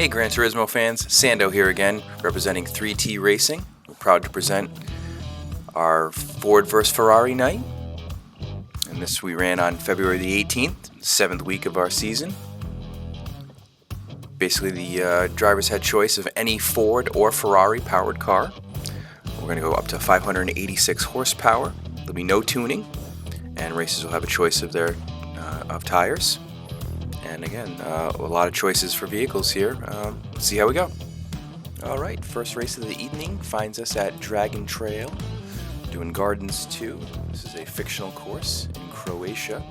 Gran Turismo fans, Sando here again, representing 3T Racing. We're proud to present our Ford vs. Ferrari night. And this we ran on February the 18th, 7th week of our season. Basically, the drivers had choice of any Ford or Ferrari powered car. We're going to go up to 586 horsepower. There'll be no tuning, and racers will have a choice of their of tires. And again, a lot of choices for vehicles here. Let's see how we go. All right, first race of the evening finds us at Dragon Trail, doing Gardens 2. This is a fictional course in Croatia.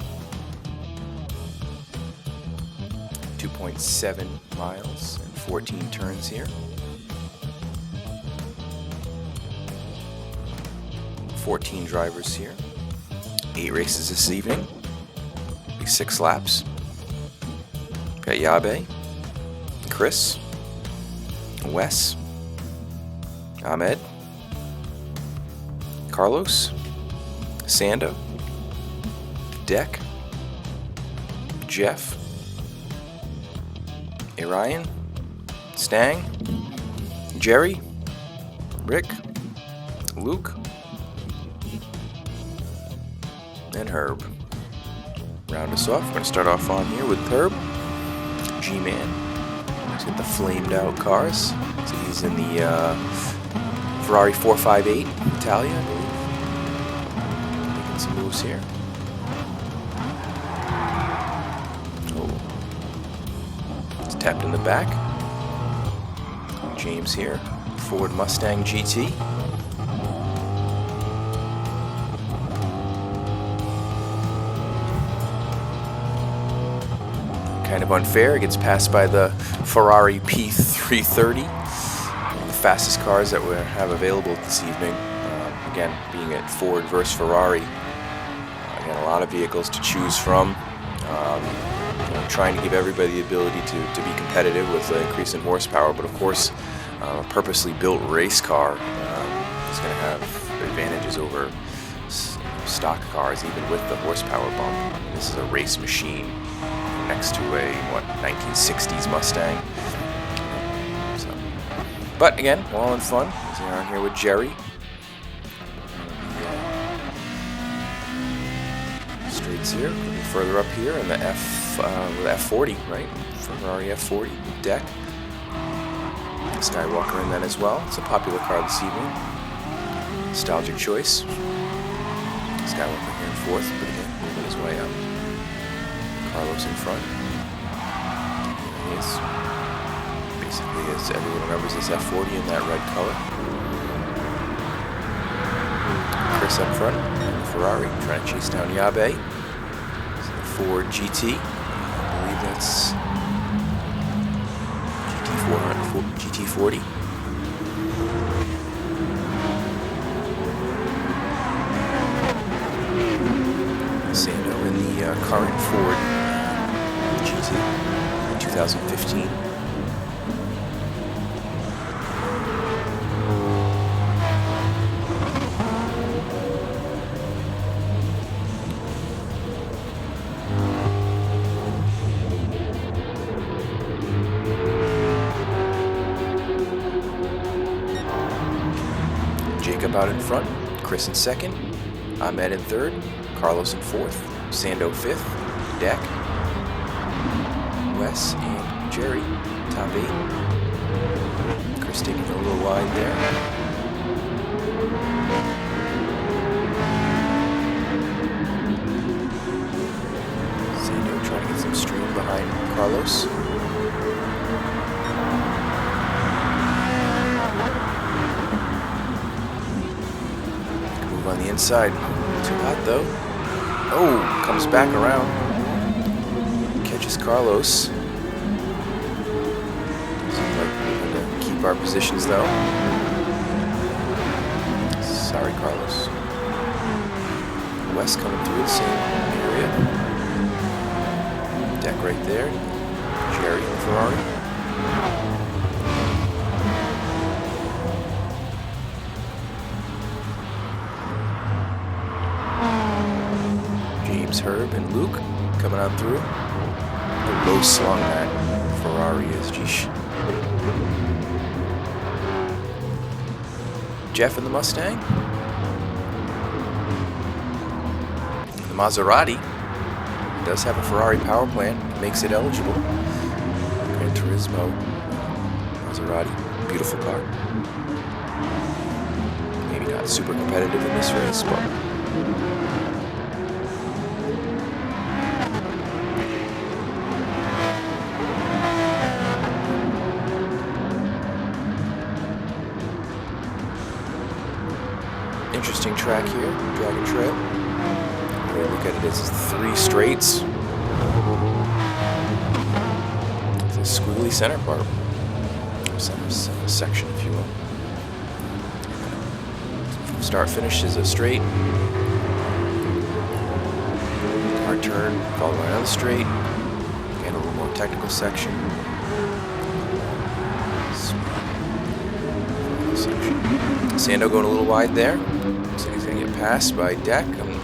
2.7 miles and 14 turns here. 14 drivers here. 8 races this evening. Be 6 laps. Got Yabe, Chris, Wes, Ahmed, Carlos, Sando, Deck, Jeff, Orion, Stang, Jerry, Rick, Luke, and Herb. Round us off. We're going to start off on here with Herb. G-Man. Let's get the flamed out cars. So he's in the Ferrari 458 Italia, I believe. Making some moves here. Oh. It's tapped in the back. James here. Ford Mustang GT. Kind of unfair. It gets passed by the Ferrari P330, the fastest cars that we have available this evening. Again, being at Ford versus Ferrari, again, a lot of vehicles to choose from. Trying to give everybody the ability to be competitive with the increase in horsepower, but of course, a purposely built race car is going to have advantages over stock cars, even with the horsepower bump. This is a race machine next to a 1960s Mustang. So, but again, all in fun. As you're on here with Jerry. Straights here, a little further up here in the F40, right? Ferrari F40 deck. Skywalker in that as well. It's a popular car this evening. Nostalgic choice. Skywalker here in fourth, but again, moving his way up. Carlos in front. Here he is. Basically, as everyone remembers, this F40 in that red color. Chris up front, and Ferrari trying to chase down Yabe. It's the Ford GT. I believe that's GT40. Sando in the current Ford GT 2015. Jacob out in front, Chris in second, Ahmed in third, Carlos in fourth, Sando fifth, Deck, Wes, and Jerry, top 8. Chris taking a little wide there. Sando trying to get some stream behind Carlos. Move on the inside. Too hot though. Oh, comes back around. Catches Carlos. Seems like we're going to keep our positions though. Sorry, Carlos. Wes coming through the same area. Deck right there. Jerry in the Ferrari. Herb and Luke coming on through. A low slung that Ferrari is, geesh. Jeff in the Mustang. The Maserati does have a Ferrari power plant, makes it eligible. Gran Turismo Maserati, beautiful car. Maybe not super competitive in this race, but interesting track here, Dragon Trail. We look at it as 3 straights. It's a squiggly center part. Center section, if you will. Start finish is a straight. Hard turn, followed by another straight. Again, a little more technical section. Sando going a little wide there. Looks like he's going to get passed by Deck. I'm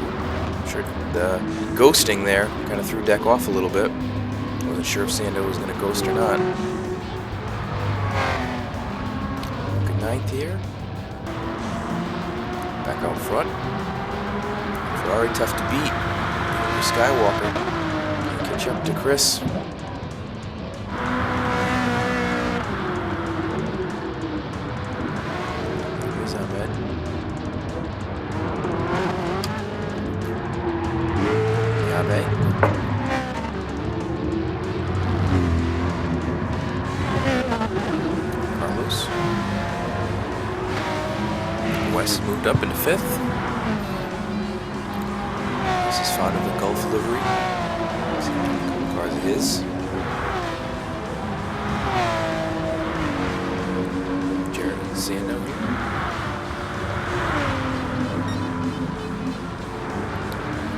sure the ghosting there kind of threw Deck off a little bit. Wasn't sure if Sando was going to ghost or not. Good 9th here. Back out front. Ferrari tough to beat. Skywalker. Catch up to Chris. Here's Ahmed. Ahmed. Carlos. West moved up into 5th. This is fond of the Gulf livery. See a couple cars of his. Jared and Sando here.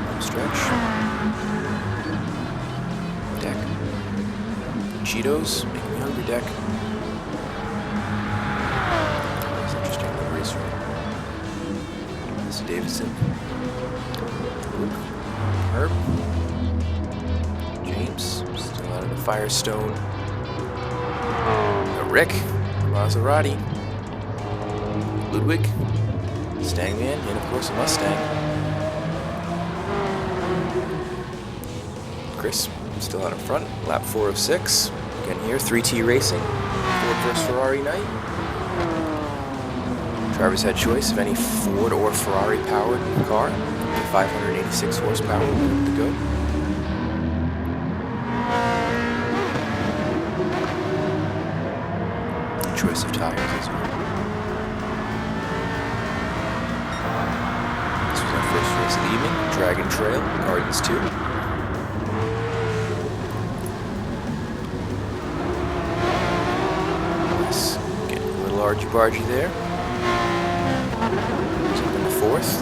Home stretch. Deck. Cheetos, making me hungry, Deck. It's interesting liveries from Davidson, Luke, Herb, James, still out of the Firestone, Rick, Maserati, Ludwig, Stangman, and of course a Mustang. Chris, still out in front, lap 4 of 6. Again here, 3T Racing, Ford vs Ferrari night. Drivers had choice of any Ford or Ferrari powered car. 586 horsepower to go. Choice of tires as well. This was our first race of the evening. Dragon Trail, Gardens 2. Yes, getting a little argy-bargy there. 4th.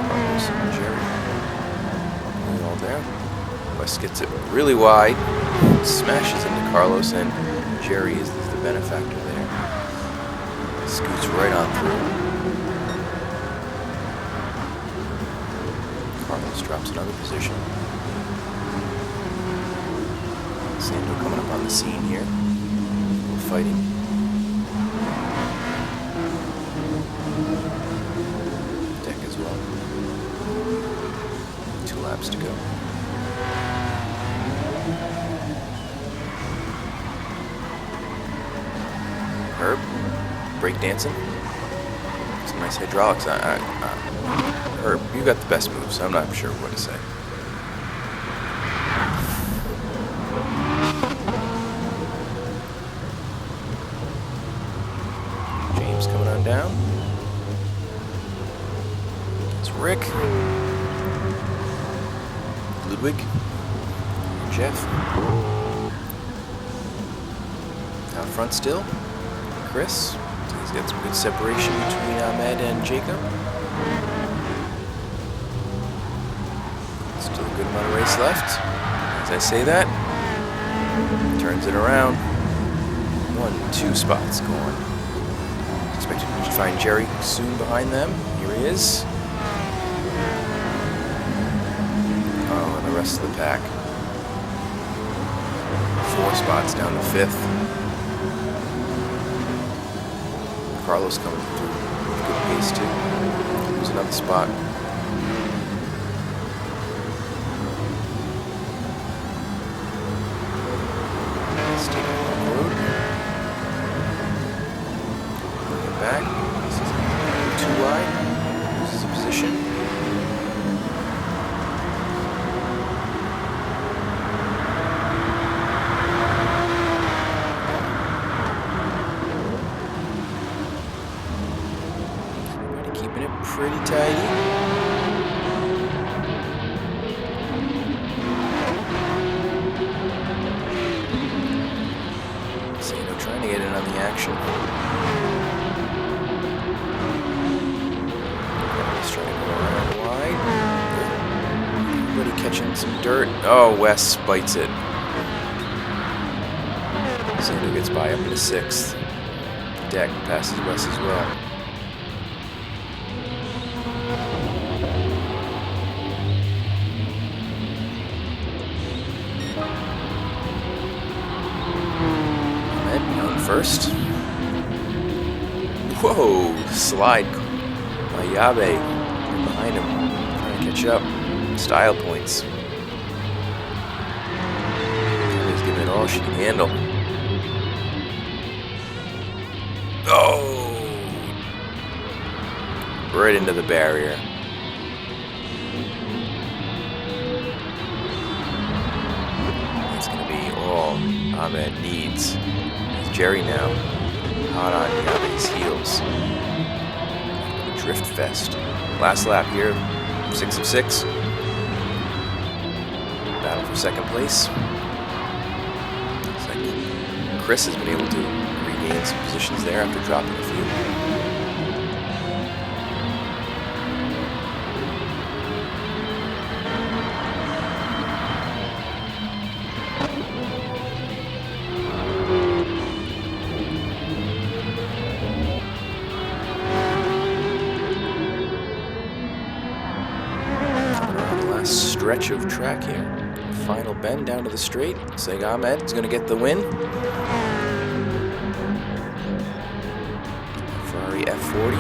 Carlos and Jerry. All there. West gets it really wide. Smashes into Carlos, and Jerry is the benefactor there. Scoots right on through. Carlos drops another position. Sando coming up on the scene here. A little fighting. Deck as well. 2 laps to go. Herb, breakdancing. Some nice hydraulics. Herb, you got the best moves. I'm not sure what to say. James coming on down. It's Rick. Ludwig. Jeff. Out front still. Chris. He's got some good separation between Ahmed and Jacob. Still a good amount of race left. As I say that, turns it around. 1-2 spots going. Expected to find Jerry soon behind them. Here he is. Oh, and the rest of the pack. 4 spots down to 5th. Carlos coming through with good pace too. Lose another spot. Let's take it on the road. Bring it back. This is too wide. Loses a position. Pretty tidy. Sando trying to get in on the action. He's trying to go around wide. Everybody catching some dirt. Oh, Wes bites it. Sando gets by up into 6th. Deck passes Wes as well. First. Whoa, slide by Yabe behind him, trying to catch up. Style points. Yabe's giving it all she can handle. Oh! Right into the barrier. It's going to be all Ahmed needs. Jerry now, hot on Yabe's heels. Drift fest. Last lap here, 6 of 6. Battle for 2nd place. Looks like Chris has been able to regain some positions there after dropping a few. Stretch of track here. Final bend down to the straight. Looks like Ahmed is going to get the win. Ferrari F40.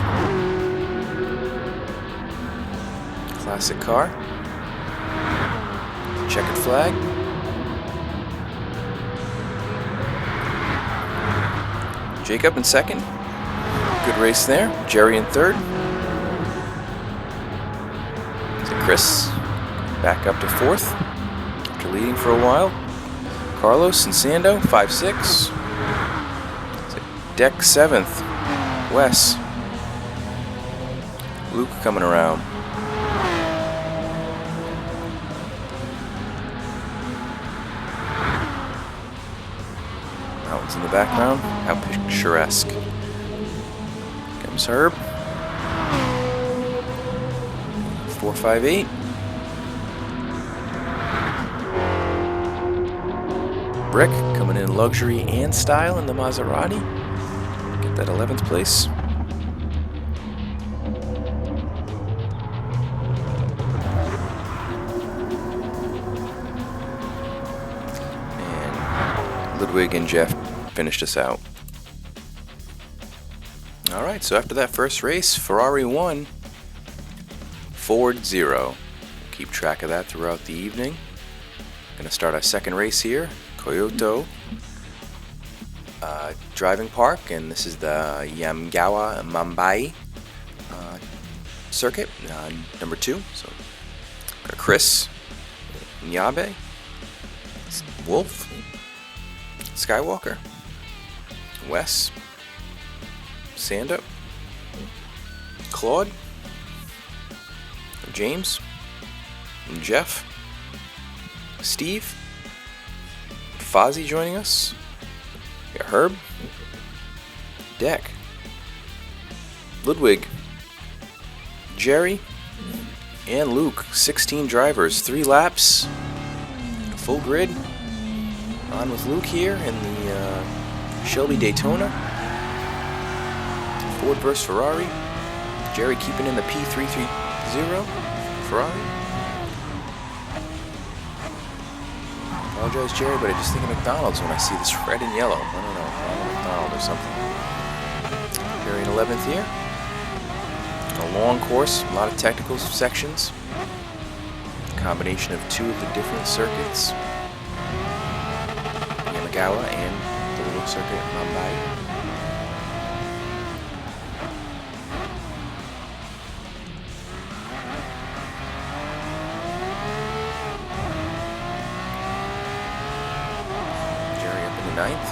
Classic car. Checkered flag. Jacob in 2nd. Good race there. Jerry in 3rd. So Chris back up to 4th after leading for a while. Carlos and Sando, 5-6. Deck 7th. Wes. Luke coming around. Mountains in the background. How picturesque. Comes Herb. 4-5-8. Brick coming in luxury and style in the Maserati. Get that 11th place. And Ludwig and Jeff finished us out. Alright, so after that first race, Ferrari 1, Ford 0. Keep track of that throughout the evening. Going to start our second race here. Kyoto Driving Park, and this is the Yamagawa Mumbai circuit, number 2. So Chris, Yabe, Wolf, Skywalker, Wes, Sando, Claude, James, and Jeff, Steve, Fozzie joining us. We got Herb, Deck, Ludwig, Jerry, and Luke. 16 drivers, 3 laps, full grid. On with Luke here in the Shelby Daytona. Ford versus Ferrari. Jerry keeping in the P330 Ferrari. Apologize, Jerry, but I just think of McDonald's when I see this red and yellow. I don't know, Ronald McDonald or something. Jerry in 11th here. A long course, a lot of technical sections. Combination of two of the different circuits. Yamagawa and the little circuit at Mumbai. Ninth.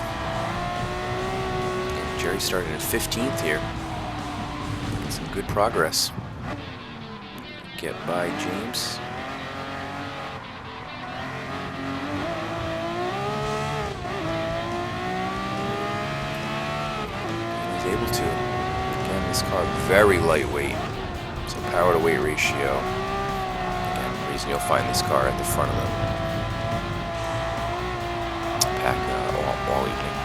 And Jerry started at 15th here. Some good progress. Get by James. And he's able to. Again, this car very lightweight. So power to weight ratio. Again, the reason you'll find this car at the front of the pack all evening.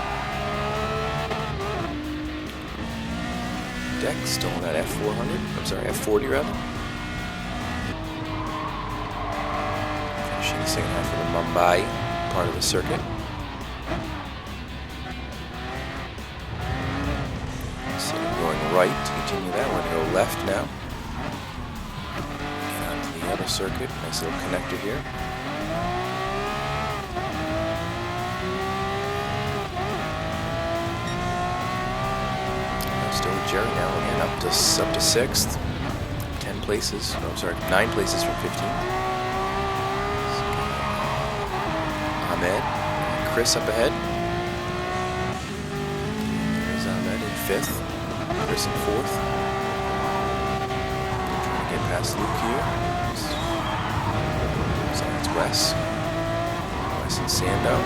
Deck still on that F400. I'm sorry, F40 rather. Finishing the second half of the Mumbai part of the circuit. So going right to continue that. We're going to go left now. Get onto the other circuit. Nice little connector here. Still with Jerry now, and up to 6th. 10 places. Oh, I'm sorry, 9 places from 15th. Ahmed, Chris up ahead. There's Ahmed in 5th. Chris in 4th. Trying to get past Luke here. So it's Wes. Wes and Sando.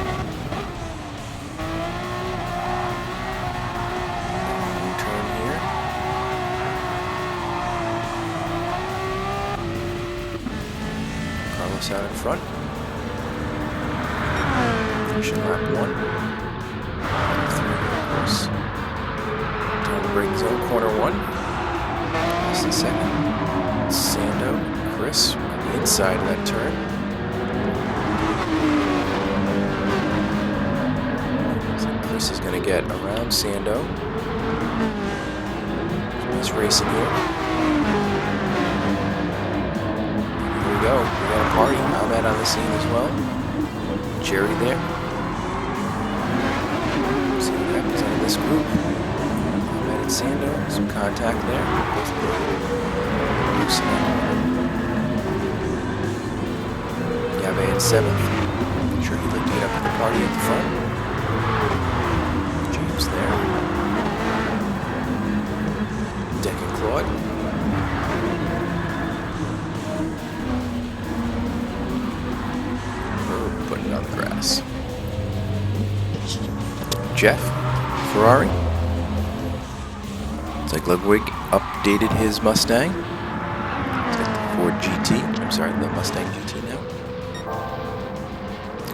Out in front. Finishing lap 1. 3, of course. Down the brake zone, corner 1. That's the second. Sando, Chris on the inside of that turn. So Chris is going to get around Sando. He's racing here. We got a party. Ahmed on the scene as well. Jerry there. See what happens out of this group. Ahmed and Sando, some contact there. Both loose in that. Yave in 7th. I'm sure he looked it up at the party at the front. James there. Deck and Claude. Putting it on the grass. Jeff, Ferrari. It's like Ludwig updated his Mustang. It's got the Ford GT. I'm sorry, the Mustang GT now.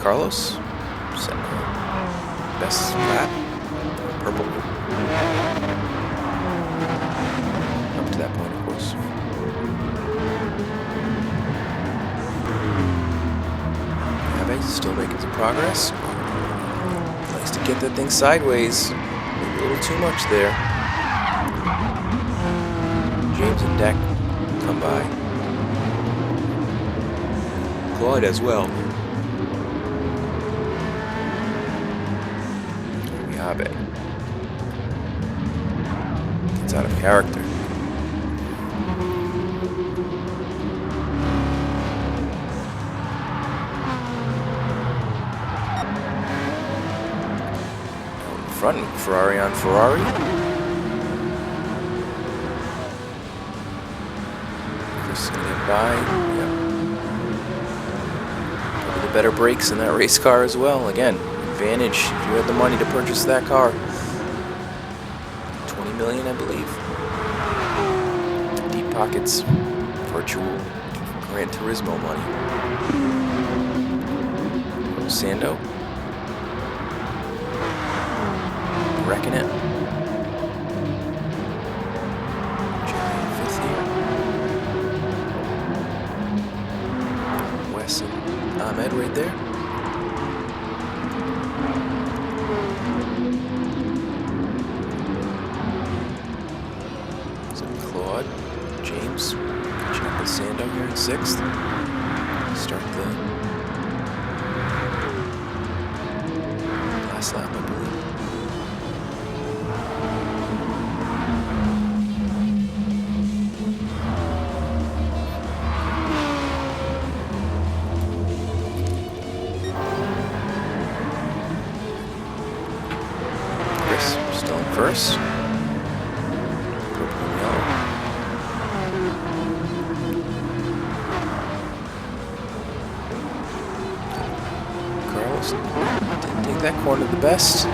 Carlos, best lap, purple. Up to that point, of course. Still making some progress. Nice to get that thing sideways. Maybe a little too much there. James and Deck come by. Claude as well. Miabe gets out of character. Front, Ferrari on Ferrari. Chris is going to get by. Yep. Probably the better brakes in that race car as well. Again, advantage if you had the money to purchase that car. $20 million, I believe. Deep pockets. Virtual Gran Turismo money. Sando. Wrecking it. Jerry in 5th here. Wes and Ahmed right there. Catching up with Sando here in 6th. Start the last lap, I believe. Chris still in first. Purple and yellow. Carlos didn't take that corner the best.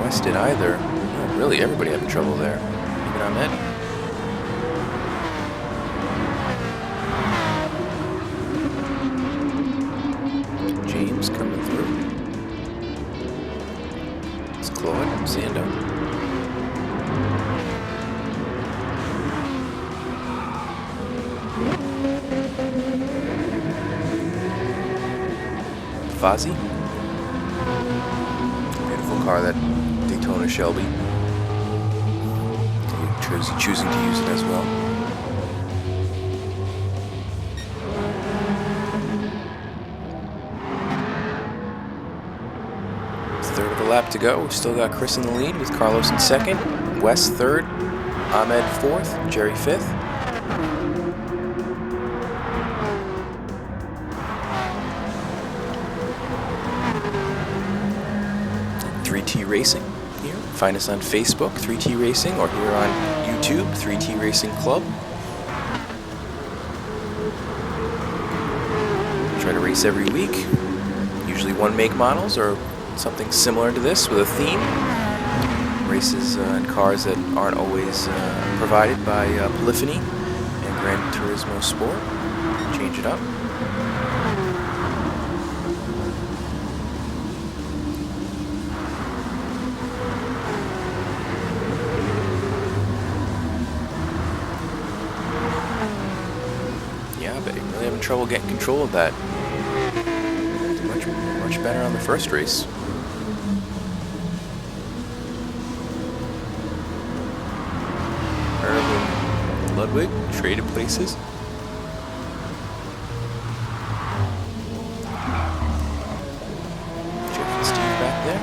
West did either. No, really, everybody having trouble there. Even Ahmed. James coming through. It's Claude, Sando. Fozzie. Beautiful car, that Daytona Shelby. Choosing to use it as well. Third of a lap to go. We've still got Chris in the lead with Carlos in 2nd. Wes 3rd. Ahmed 4th. Jerry 5th. 3T Racing here. Find us on Facebook, 3T Racing, or here on YouTube, 3T Racing Club. Try to race every week. Usually one make models or something similar to this with a theme. Races and cars that aren't always provided by Polyphony and Gran Turismo Sport. Change it up. But you're really having trouble getting control of that. Much better on the first race. Herb and Ludwig traded places. Jeff and Steve back there.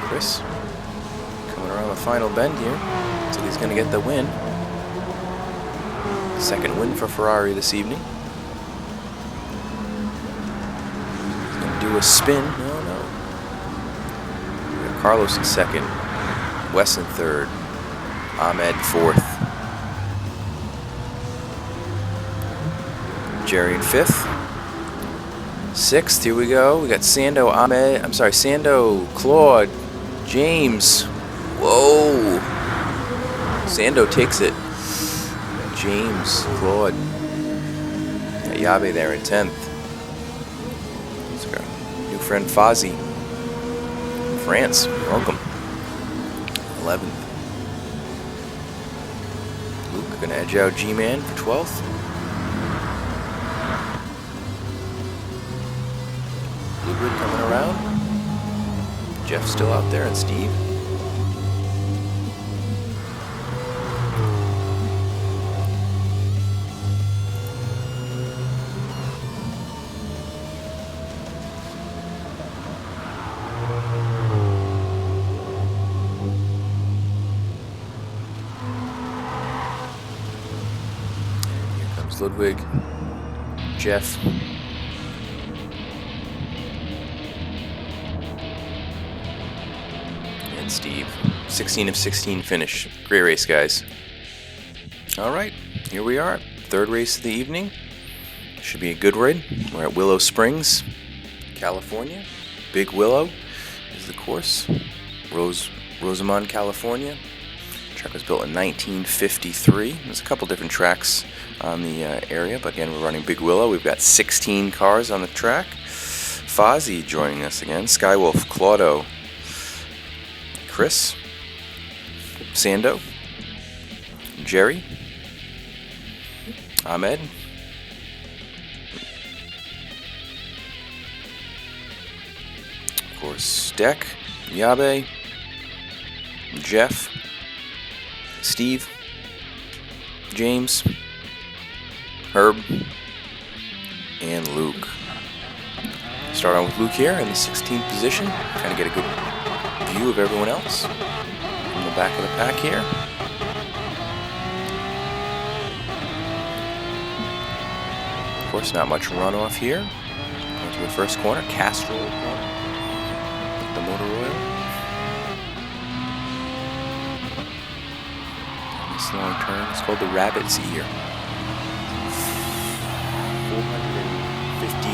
Chris coming around the final bend here. So he's going to get the win. Second win for Ferrari this evening. He's going to do a spin. No. We got Carlos in 2nd. Wes in 3rd. Ahmed 4th. Jerry in 5th. 6th, here we go. We got Sando, Sando, Claude, James. Whoa. Sando takes it. James, Claude, Yabe there in 10th. Let's go. New friend Fozzie, France, welcome. 11th. Luke gonna edge out G-Man for 12th. Bluebird coming around. Jeff still out there and Steve. Ludwig, Jeff, and Steve. 16 of 16 finish. Great race, guys. All right, here we are. Third race of the evening. Should be a good one. We're at Willow Springs, California. Big Willow is the course. Rosamond, California. The track was built in 1953. There's a couple different tracks on the area, but again, we're running Big Willow. We've got 16 cars on the track. Fozzie joining us again. Skywolf, Claudio, Chris, Sando, Jerry, Ahmed, of course, Deck, Yabe, Jeff, Steve, James, Herb, and Luke. Start on with Luke here in the 16th position. Kind of get a good view of everyone else in the back of the pack here. Of course, not much runoff here. Into the first corner, Castrol corner. The motor oil. This long turn is called the Rabbit's Ear. 450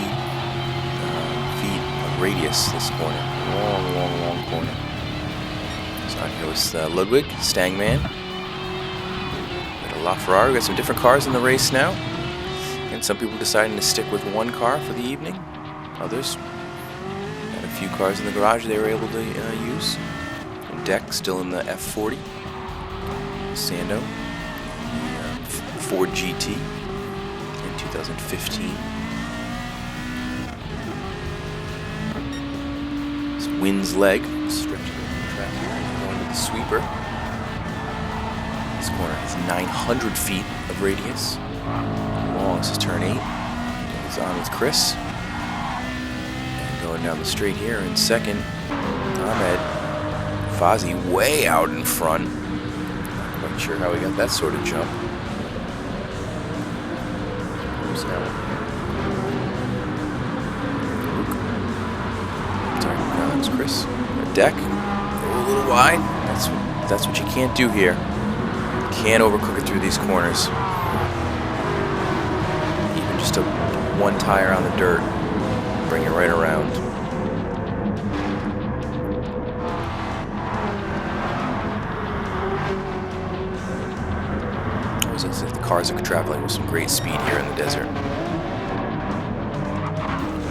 feet of radius this corner. Long corner. So on here was Ludwig, Stangman. Got a LaFerrari. We got some different cars in the race now. And some people deciding to stick with one car for the evening. Others had a few cars in the garage they were able to use. Deck still in the F40. Sando, the Ford GT in 2015. It's Wynn's leg, stretching over the track here, going to the sweeper. This corner has 900 feet of radius. Long, this is turn 8. He's on with Chris. And going down the straight here in second, Ahmed. Fozzie way out in front. Not sure how he got that sort of jump. Who's that one? Luke. Sorry, no, that was Chris. A deck. Go a little wide. That's what you can't do here. You can't overcook it through these corners. Even just a one tire on the dirt. Bring it right around. Looks like the cars are traveling with some great speed here in the desert.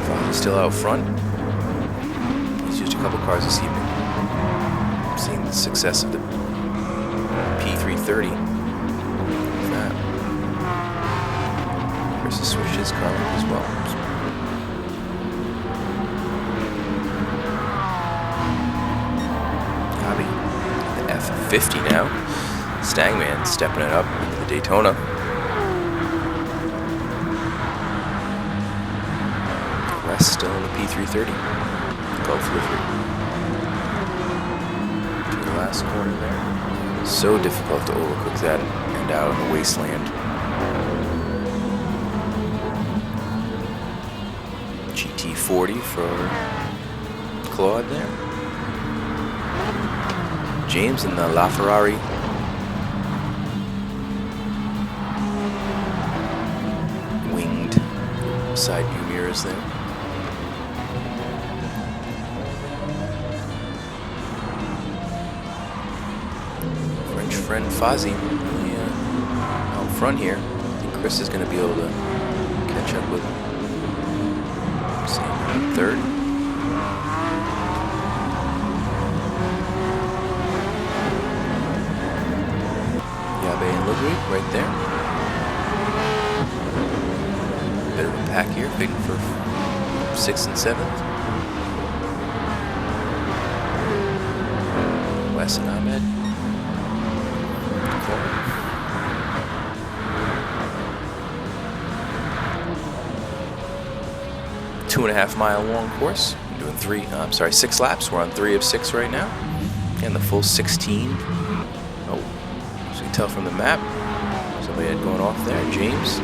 Fozzie's still out front. He's used a couple cars this evening. Seeing the success of the P330. That. Chris has switched his car up as well. Hobby, the F50 now. Stangman stepping it up into the Daytona. West still in the P330. Gulf livery. To the last corner there. So difficult to overcook that and out in the wasteland. GT40 for Claude there. James in the LaFerrari. Side view mirrors there. French friend Fozzie out front here. I think Chris is going to be able to catch up with him. Same third. Yabe and Ludwig right there. Bit of a pack here, big for 6th and 7th. Wes and Ahmed. Corner. Two and a half mile long course. I'm doing 6 laps. We're on 3 of 6 right now. And the full 16. Oh, as you can tell from the map, somebody had going off there, James.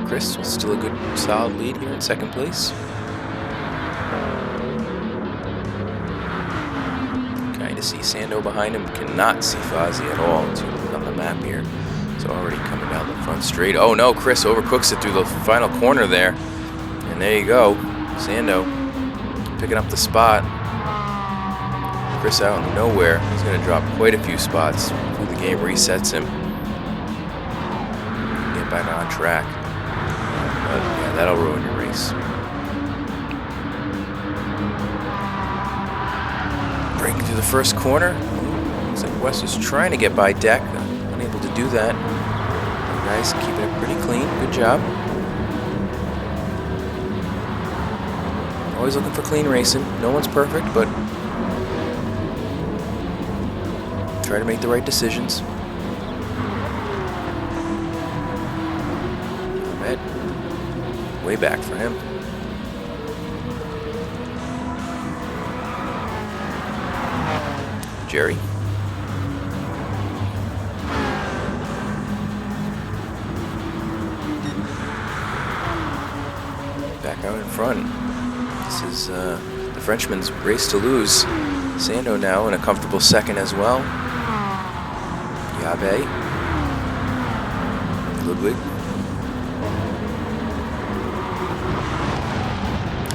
Chris with still a good solid lead here in second place. Kind of see Sando behind him. Cannot see Fozzie at all. It's on the map here. It's already coming down the front straight. Oh no, Chris overcooks it through the final corner there. And there you go. Sando picking up the spot. Chris out in nowhere. He's going to drop quite a few spots before the game resets him. Get back on track. But yeah, that'll ruin your race. Breaking through the first corner. Looks like Wes is trying to get by Deck. Unable to do that. You guys keeping it pretty clean. Good job. Always looking for clean racing. No one's perfect, but try to make the right decisions. Ahmed, way back for him. Jerry. Back out in front. This is the Frenchman's race to lose. Sando now in a comfortable second as well. Yabe. Ludwig.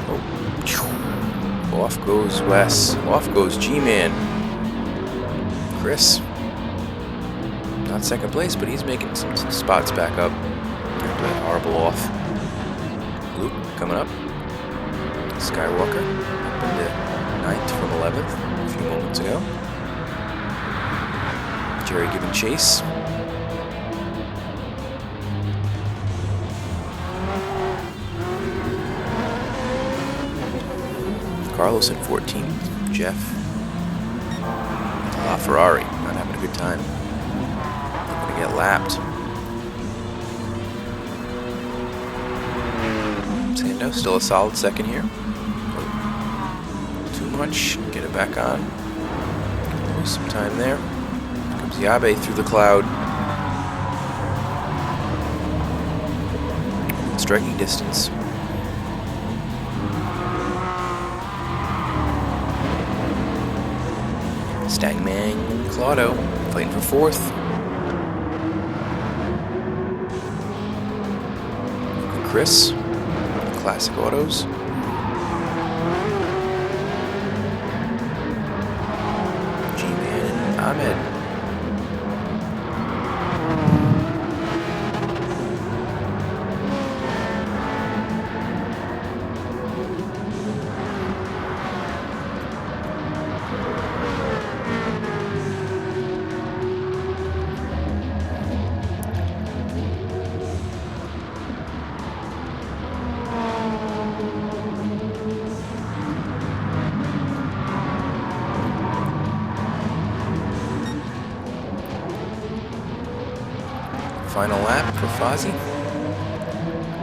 Oh. Off goes Wes. Off goes G-Man. Chris. Not second place, but he's making some spots back up. That horrible off. Luke coming up. Skywalker up into 9th from 11th a few moments ago. Jerry giving chase. Carlos in 14th. Jeff. Ferrari not having a good time. Gonna get lapped. Sando still a solid second here. Too much. Get it back on. Lose some time there. Here comes Yabe through the cloud. Striking distance. Stangman, Claudio, fighting for 4th. Chris, Classic Autos. G-Man and Ahmed. Final lap for Fozzie.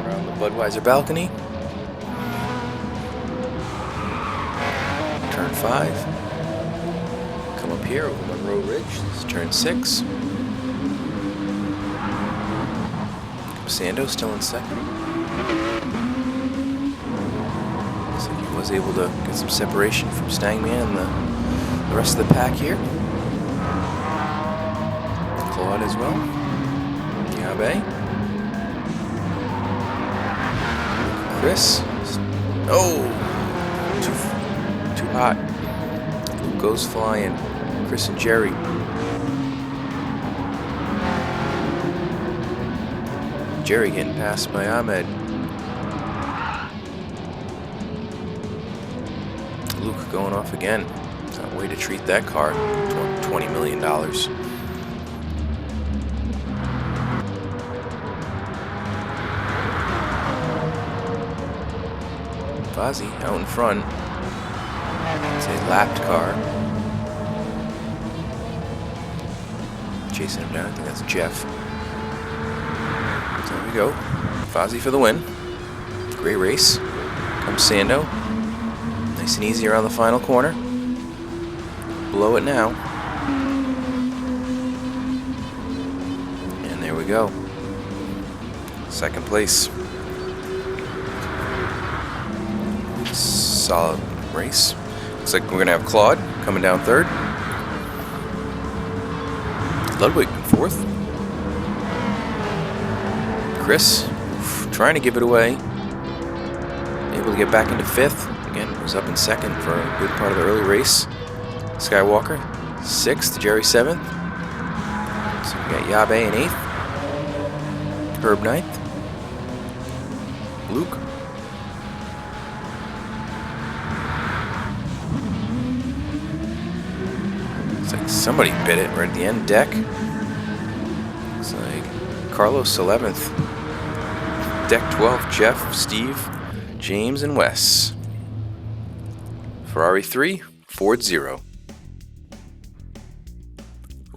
Around the Budweiser balcony. Turn 5. Come up here over Monroe Ridge. This is turn 6. Sando still in second. Looks like he was able to get some separation from Stangman and the rest of the pack here. Claude as well. Yabe. Chris. Oh! Too hot. Luke goes flying. Chris and Jerry. Jerry getting passed by Ahmed. Luke going off again. That way to treat that car. $20 million. Fozzie out in front. It's a lapped car. Chasing him down. I think that's Jeff. So there we go. Fozzie for the win. Great race. Comes Sando. Nice and easy around the final corner. Below it now. And there we go. Second place. Solid race. Looks like we're going to have Claude coming down third. Ludwig in fourth. Chris trying to give it away. Able to get back into fifth. Again, was up in second for a good part of the early race. Skywalker, sixth. Jerry, seventh. So we got Yabe in eighth. Herb, ninth. Luke. Looks like somebody bit it right at the end. Deck. Looks like Carlos, 11th. Deck 12th. Jeff, Steve, James, and Wes. Ferrari 3, Ford 0.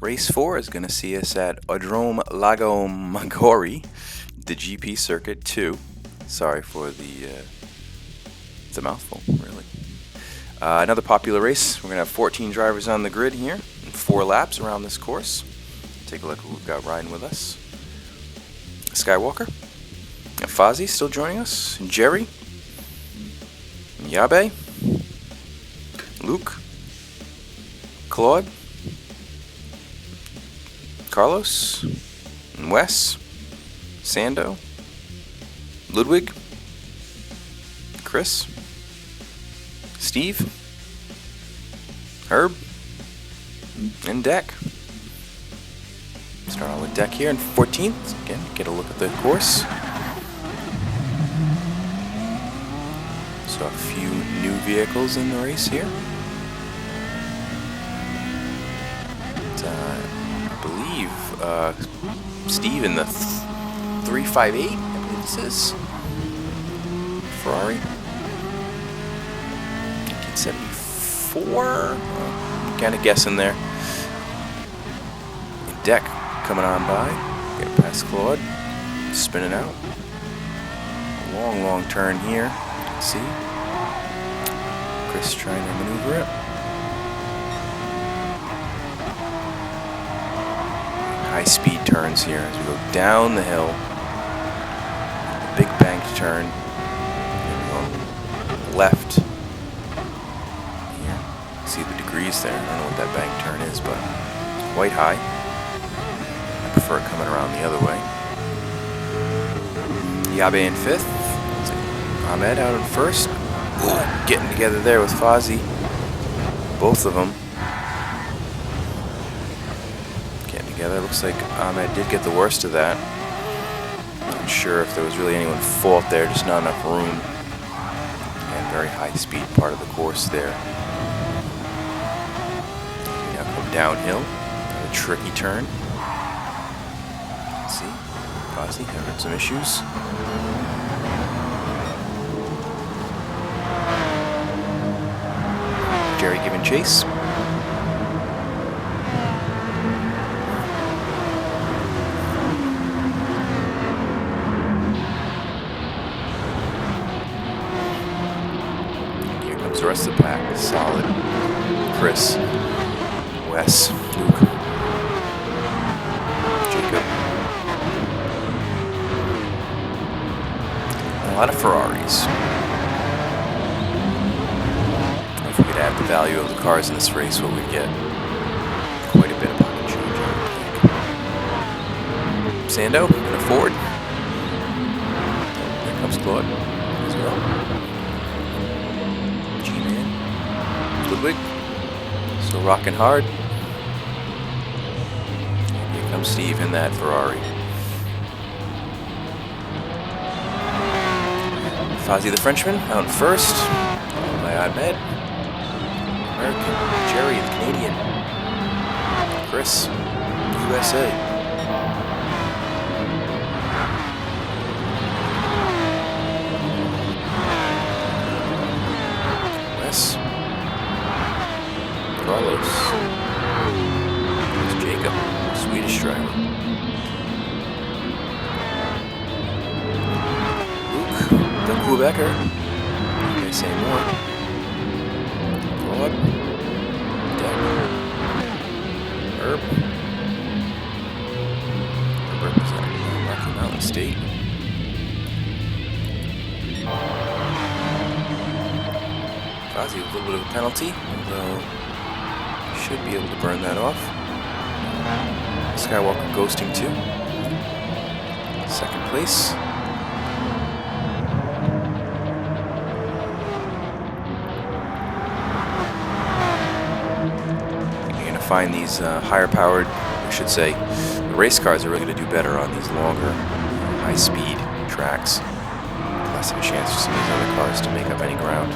Race 4 is going to see us at Odrome Lago Maggiore, the GP Circuit 2. Sorry for the, it's a mouthful, really. Another popular race. We're going to have 14 drivers on the grid here, and 4 laps around this course. Take a look at who we've got riding with us. Skywalker, Fozzie still joining us, Jerry, Yabe, Luke, Claude, Carlos, and Wes, Sando, Ludwig, Chris, Steve, Herb, and Deck. Start on with Deck here in 14th. Again, get a look at the course. So a few new vehicles in the race here. I believe Steve in the 358, I believe this is. Ferrari. 1974. Kind of guessing there. Deck coming on by. Get past Claude. Spinning out. Long turn here. See? Chris trying to maneuver it. High speed turns here as we go down the hill. Big banked turn. Here we go. Left. Here. See the degrees there. I don't know what that bank turn is, but quite high. I prefer it coming around the other way. Yabe in 5th. Ahmed out in 1st. Ooh, getting together there with Fozzie. Both of them getting together. Looks like Ahmed did get the worst of that. Not sure if there was really anyone's fault there, just not enough room. And very high speed part of the course there. Now come downhill. A tricky turn. Let's see. Fozzie having some issues. Jerry giving chase. Here comes the rest of the pack. Solid. Chris, Wes, Luke, Jacob. A lot of Ferraris. If we could add the value of the cars in this race, what we'd get quite a bit of pocket change, I would think. Sando in a Ford. There comes Claude as well. G-Man. Ludwig. Still rocking hard. And here comes Steve in that Ferrari. Fozzie the Frenchman out in 1st. Followed by Ahmed. American, Jerry the Canadian, Chris, USA. Wes, Carlos, there's Jacob, Swedish driver. Luke, the Quebecer. You guys say more. Claude, Deck, Herb, representing Rocky Mountain State. Fozzie with a little bit of a penalty, although should be able to burn that off. Skywalker ghosting 2. 2nd place. Find these higher powered, I should say, the race cars are really going to do better on these longer, high speed tracks. Less of a chance for some of these other cars to make up any ground.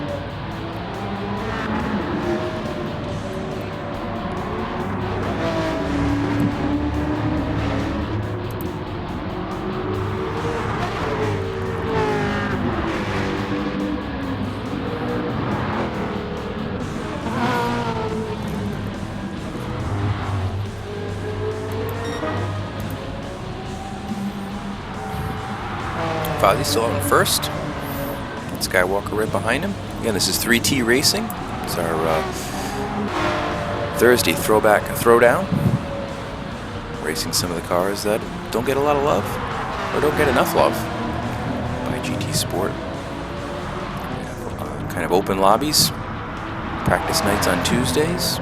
Fozzie still out in first. Skywalker right behind him. Again, this is 3T Racing. It's our Thursday Throwback Throwdown. Racing some of the cars that don't get a lot of love, or don't get enough love by GT Sport. Kind of open lobbies. Practice nights on Tuesdays.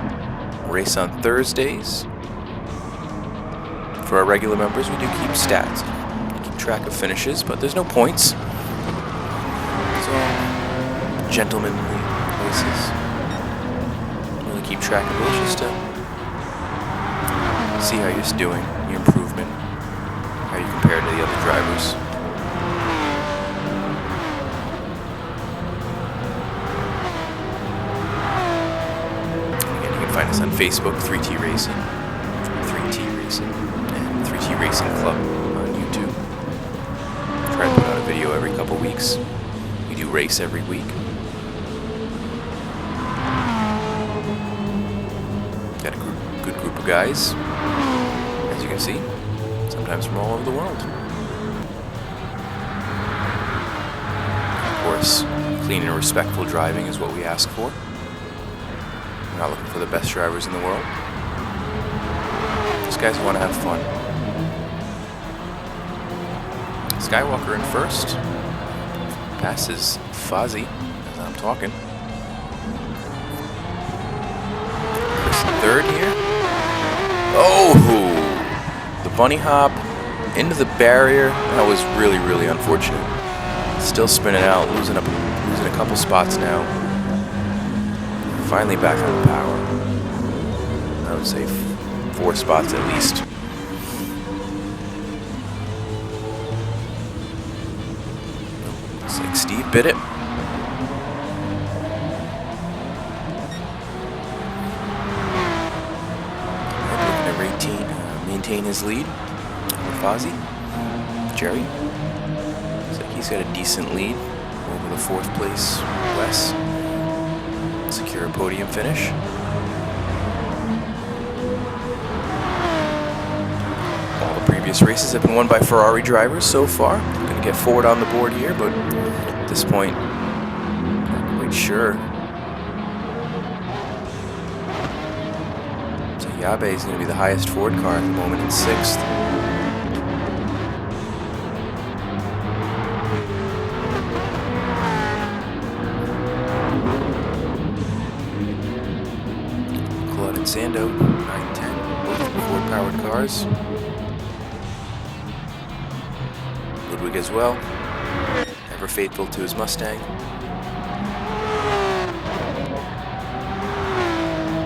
Race on Thursdays. For our regular members, we do keep stats, keep track of finishes, but there's no points. So, gentlemanly races. Really keep track of those just to see how you're doing, your improvement, how you compare to the other drivers. Again, you can find us on Facebook, 3T Racing, 3T Racing, and 3T Racing Club on YouTube. Try to put out a video every couple weeks. We do race every week. Got a good group of guys, as you can see, sometimes from all over the world. Of course, clean and respectful driving is what we ask for. We're not looking for the best drivers in the world. Just guys who want to have fun. Skywalker in first. Passes Fozzie as I'm talking. Chris in third here. Oh! The bunny hop into the barrier. That was really, really unfortunate. Still spinning out, losing a couple spots now. Finally back on the power. I would say 4 spots at least. Looks like Steve bit it. Looking to maintain his lead with Fozzie. Jerry. Looks like he's got a decent lead over the 4th place Wes. Secure a podium finish. All the previous races have been won by Ferrari drivers so far. I'm going to get Ford on the board here, but at this point, not quite sure. So Yabe is going to be the highest Ford car at the moment in 6th. Sando, 910, both Ford-powered cars. Ludwig as well, ever faithful to his Mustang.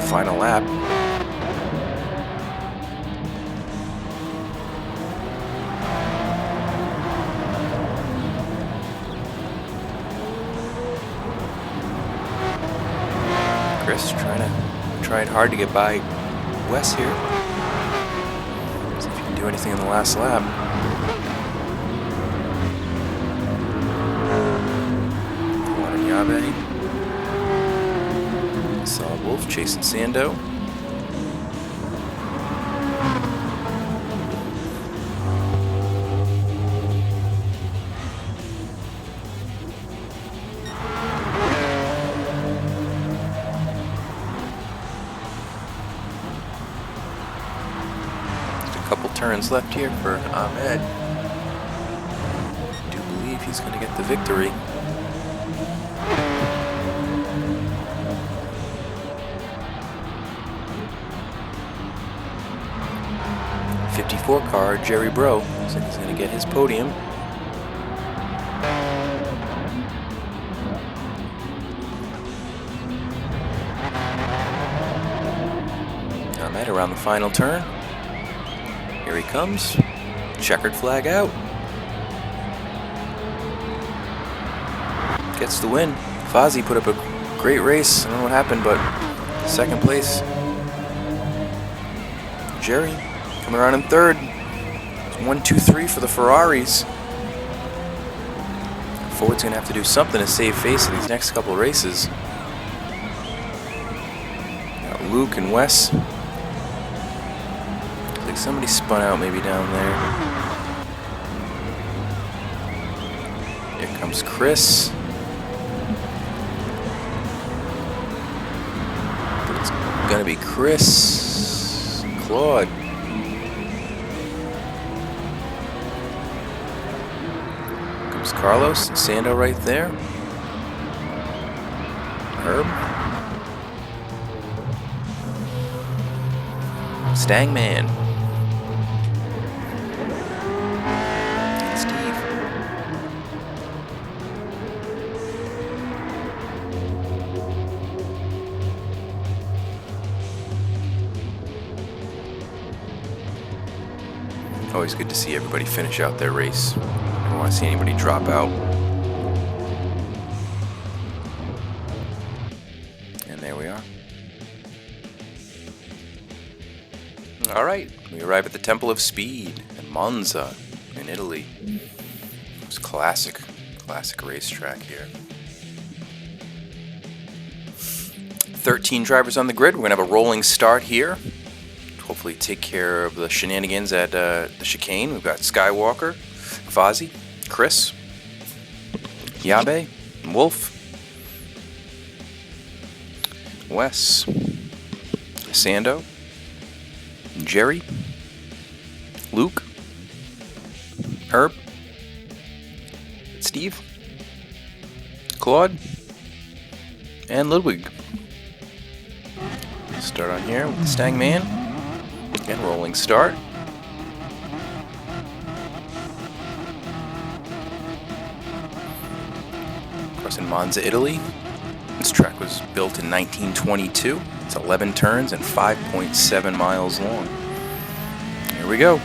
Final lap. Chris trying hard to get by Wes here. See if you can do anything in the last lap. Juan and Yabe. Solid Wolf chasing Sando. Couple turns left here for Ahmed. I do believe he's going to get the victory. '54 car, Jerry Bro. Looks like he's going to get his podium. Ahmed around the final turn. Here he comes. Checkered flag out. Gets the win. Fozzie put up a great race. I don't know what happened, but 2nd place. Jerry coming around in 3rd. It's 1, 2, 3 for the Ferraris. Ford's going to have to do something to save face in these next couple of races. Got Luke and Wes. Somebody spun out maybe down there. comes Chris. But it's gonna be Chris. Claude. Comes Carlos and Sando right there. Herb. Stangman. And Steve. Always good to see everybody finish out their race. I don't want to see anybody drop out. And there we are. All right, we arrive at the Temple of Speed in Monza, in Italy. It's classic racetrack here. 13 drivers on the grid. We're gonna have a rolling start here. Hopefully take care of the shenanigans at the chicane. We've got Skywalker, Fozzie, Chris, Yabe, Wolf, Wes, Sando, Jerry, Luke, Herb, Steve, Claude, and Ludwig. Start on here with the Stangman and rolling start. Of course, in Monza, Italy. This track was built in 1922. It's 11 turns and 5.7 miles long. Here we go.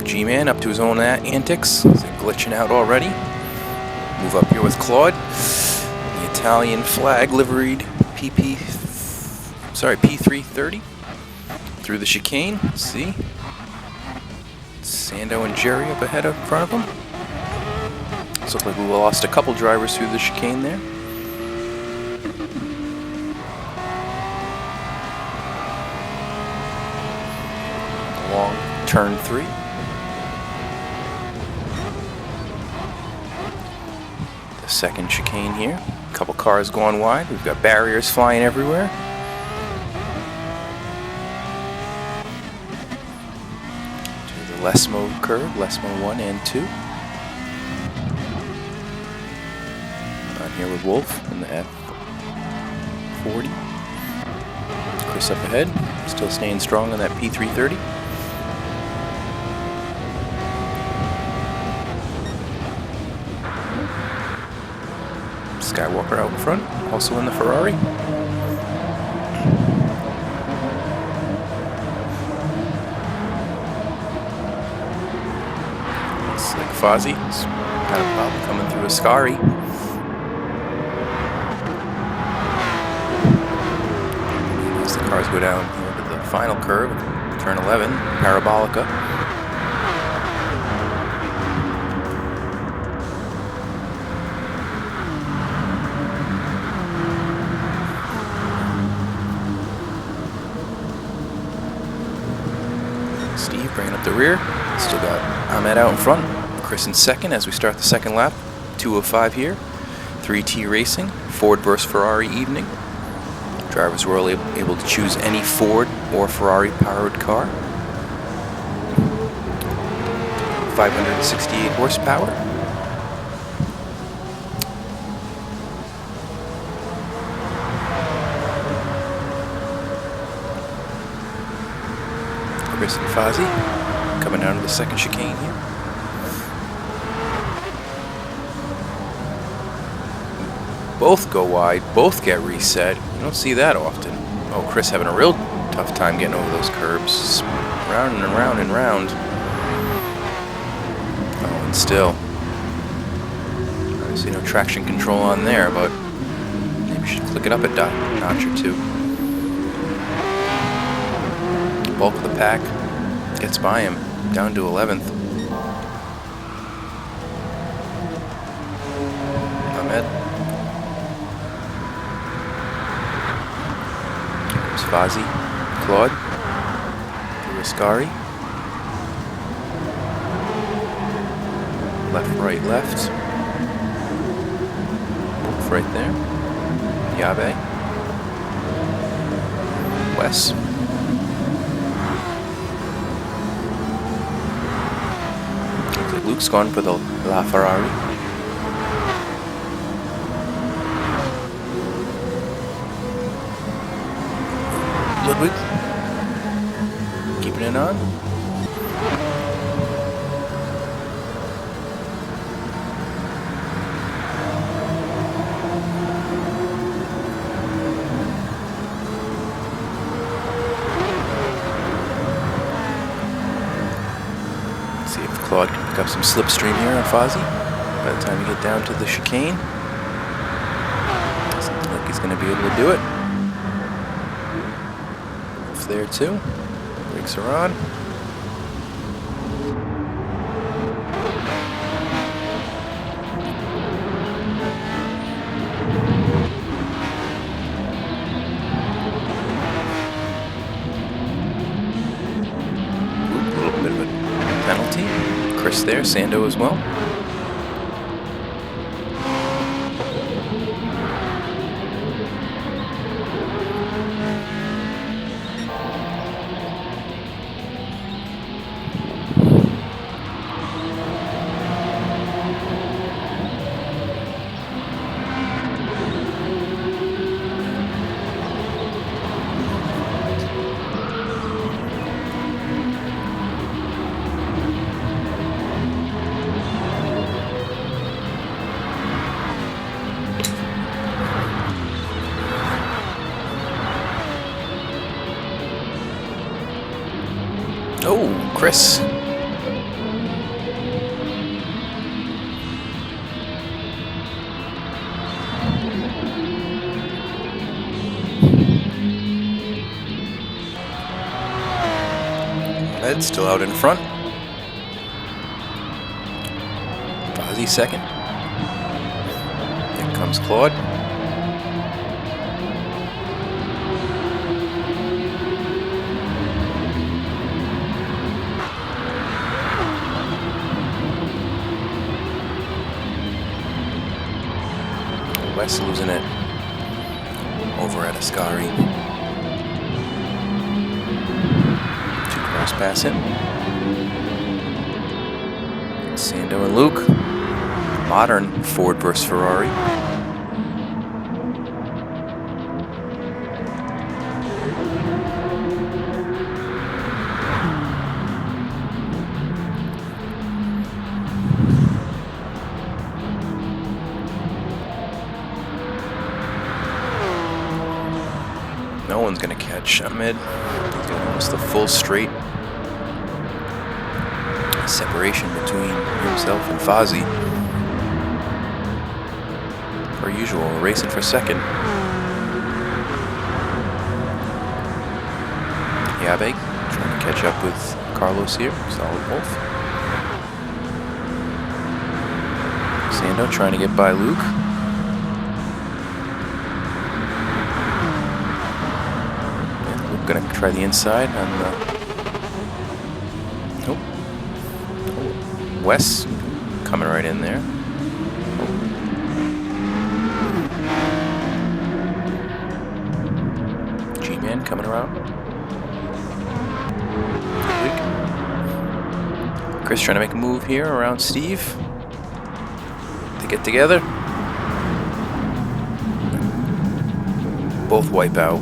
G-Man up to his own antics. He's glitching out already. Move up here with Claude. The Italian flag liveried P330. Through the chicane. See? Sando and Jerry up ahead in front of him. Looks like we lost a couple drivers through the chicane there. Long turn 3. The second chicane here. A couple cars going wide. We've got barriers flying everywhere. To the Lesmo curve, Lesmo 1 and 2. Here with Wolf in the F40. Chris up ahead, still staying strong on that P330. Skywalker out in front, also in the Ferrari. Looks like Fozzie's got a problem coming through Ascari. Cars go down here to the final curve, turn 11, Parabolica. Steve bringing up the rear. Still got Ahmed out in front. Chris in second as we start the second lap. 2:05 here. 3T Racing, Ford vs Ferrari evening. Drivers were able to choose any Ford or Ferrari powered car. 568 horsepower. Chris and Fozzie coming down to the second chicane here. Both go wide, both get reset. You don't see that often. Oh, Chris having a real tough time getting over those curbs. Round and round and round. Oh, and still. I see no traction control on there, but maybe we should click it up a notch or two. Bulk of the pack gets by him, down to 11th. Ahmed. Fozzie, Claude, Ascari. Left, right, left. Wolf right there. Yabe. Wes. Looks like Luke's gone for the La Ferrari. Ludwig. Keeping it on. See if Claude can pick up some slipstream here on Fozzie by the time you get down to the chicane. Doesn't look like he's going to be able to do it. Off there too. Brakes are on. Chris there, Sando as well. Oh, Chris. Ed's still out in front. Fozzie second. Here comes Claude. Wes losing it over at Ascari. 2 cars pass him. Sando and Luke. Modern Ford versus Ferrari. No one's going to catch Ahmed. He's doing almost a full straight separation between himself and Fozzie. Per usual, racing for second. Yabe trying to catch up with Carlos here. Solid Wolf. Sando trying to get by Luke. Going to try the inside on the... Oh. Wes coming right in there. G-Man coming around. Chris trying to make a move here around Steve. They get together. Both wipe out.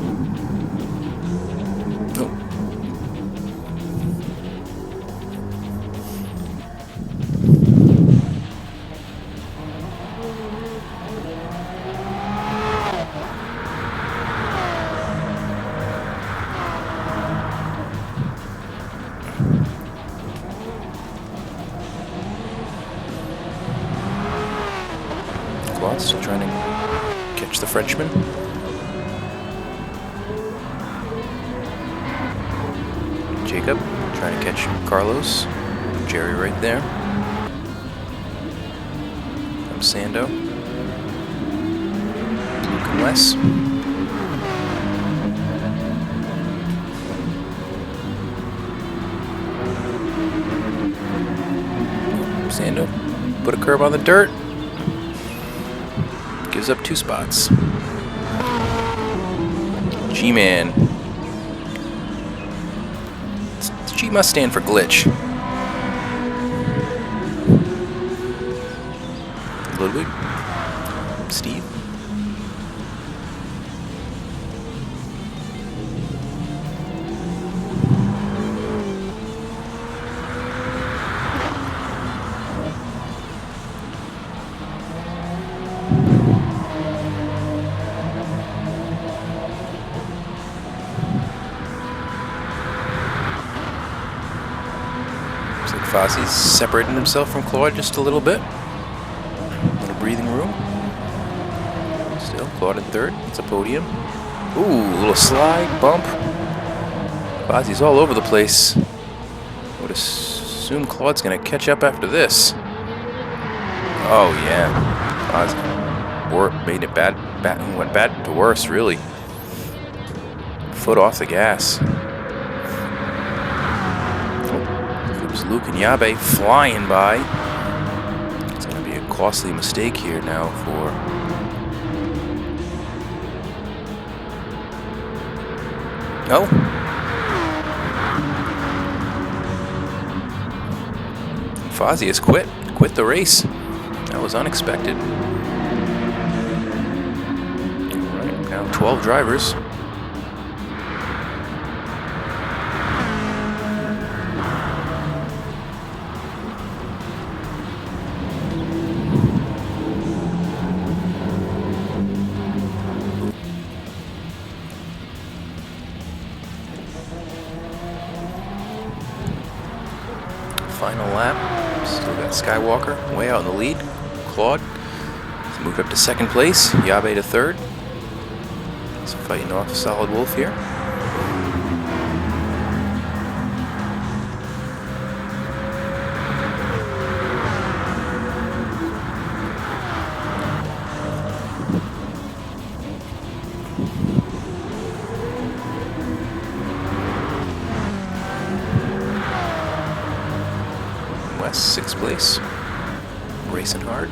Still trying to catch the Frenchman. Jacob trying to catch Carlos. Jerry right there. From Sando. Luke and Wes. Sando curb on the dirt. Gives up 2 spots. G-Man. G must stand for glitch. Ludwig. Steve. Fozzie's separating himself from Claude just a little bit. Little breathing room. Still, Claude in third. It's a podium. Ooh, a little slide, bump. Fozzie's all over the place. Would assume Claude's gonna catch up after this. Oh yeah, Fozzie made it went bad to worse, really. Foot off the gas. Luke and Yabe flying by. It's going to be a costly mistake here now for... No. Fozzie has quit the race. That was unexpected. All right, now 12 drivers. Final lap. Still got Skywalker way out in the lead. Claude has moved up to second place. Yabe to third. He's fighting off Solid Wolf here. Sixth place, racing hard.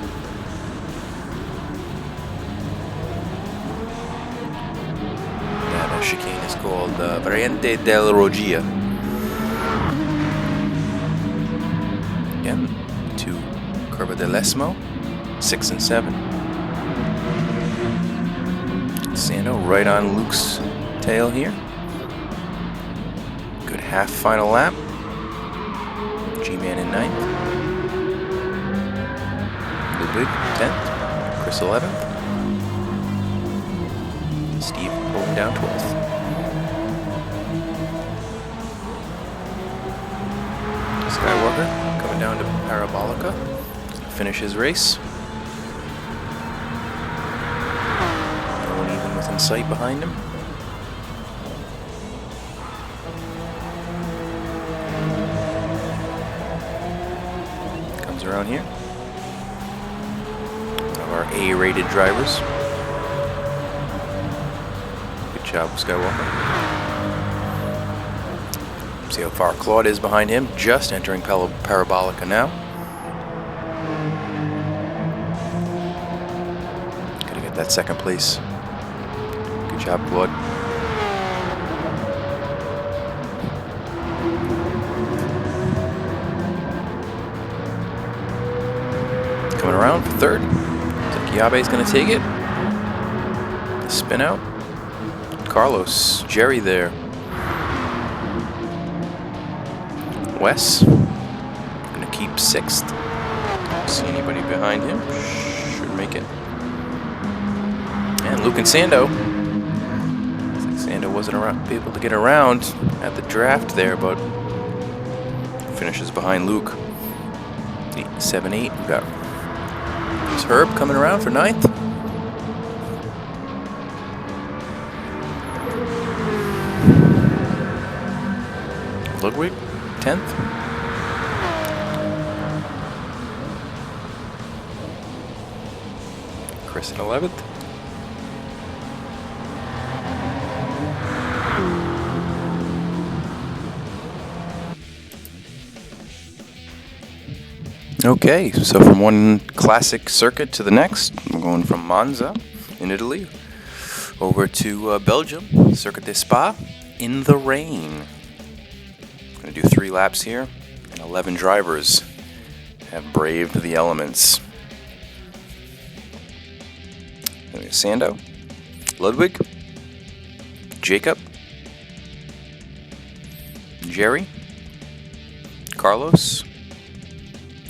That chicane is called Variante del Rogia. Again, to Curva dell'Estmo, 6 and 7. Sando right on Luke's tail here. Good half final lap. G-Man in 9th. Ludwig 10th. Chris 11th. Steve pulling down 12th. Skywalker coming down to Parabolica. Finish his race. No one even within sight behind him. Around here. One of our A-rated drivers. Good job, Skywalker. See how far Claude is behind him. Just entering Parabolica now. Gotta get that second place. Good job, Claude. Coming around for third. Looks like Yabe's going to take it. Spin out. Carlos, Jerry there. Wes, going to keep 6th. Don't see anybody behind him. Should make it. And Luke and Sando. Looks like Sando wasn't able to get around at the draft there, but finishes behind Luke. 7-8. We got Herb coming around for 9th. Ludwig, 10th. Chris in 11th. Okay, so from one classic circuit to the next, we're going from Monza in Italy over to Belgium, Circuit de Spa, in the rain. I'm going to do 3 laps here, and 11 drivers have braved the elements. Sando, Ludwig, Jacob, Jerry, Carlos,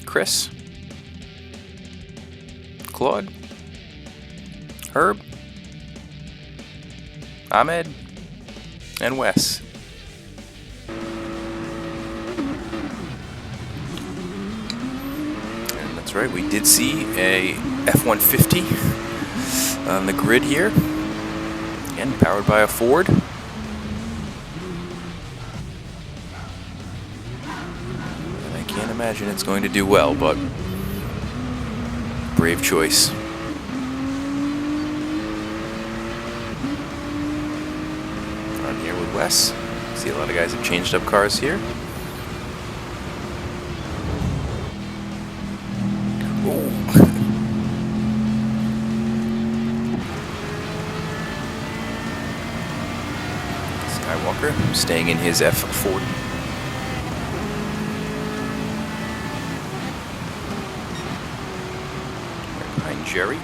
Chris, Claude, Herb, Ahmed, and Wes. And that's right, we did see a F-150 on the grid here. Again, powered by a Ford. And I can't imagine it's going to do well, but brave choice. On here with Wes. See, a lot of guys have changed up cars here. Skywalker staying in his F40. Right behind Jerry.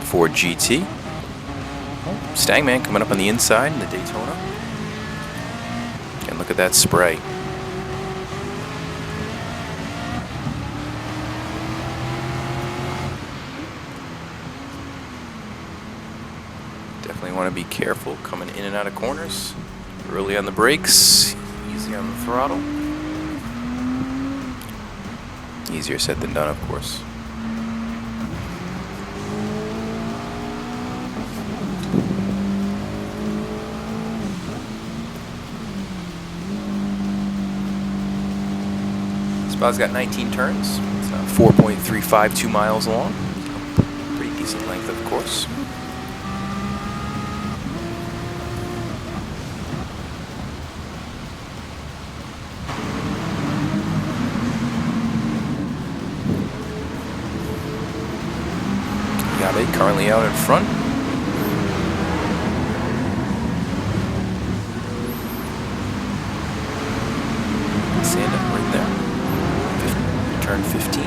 Ford GT. Stangman coming up on the inside in the Daytona. And look at that spray. Definitely want to be careful coming in and out of corners. Early on the brakes, easy on the throttle. Easier said than done, of course. Spa's got 19 turns. It's 4.352 miles long. Pretty decent length, of course. Gabe currently out in front. Sanda right there. Turn 15.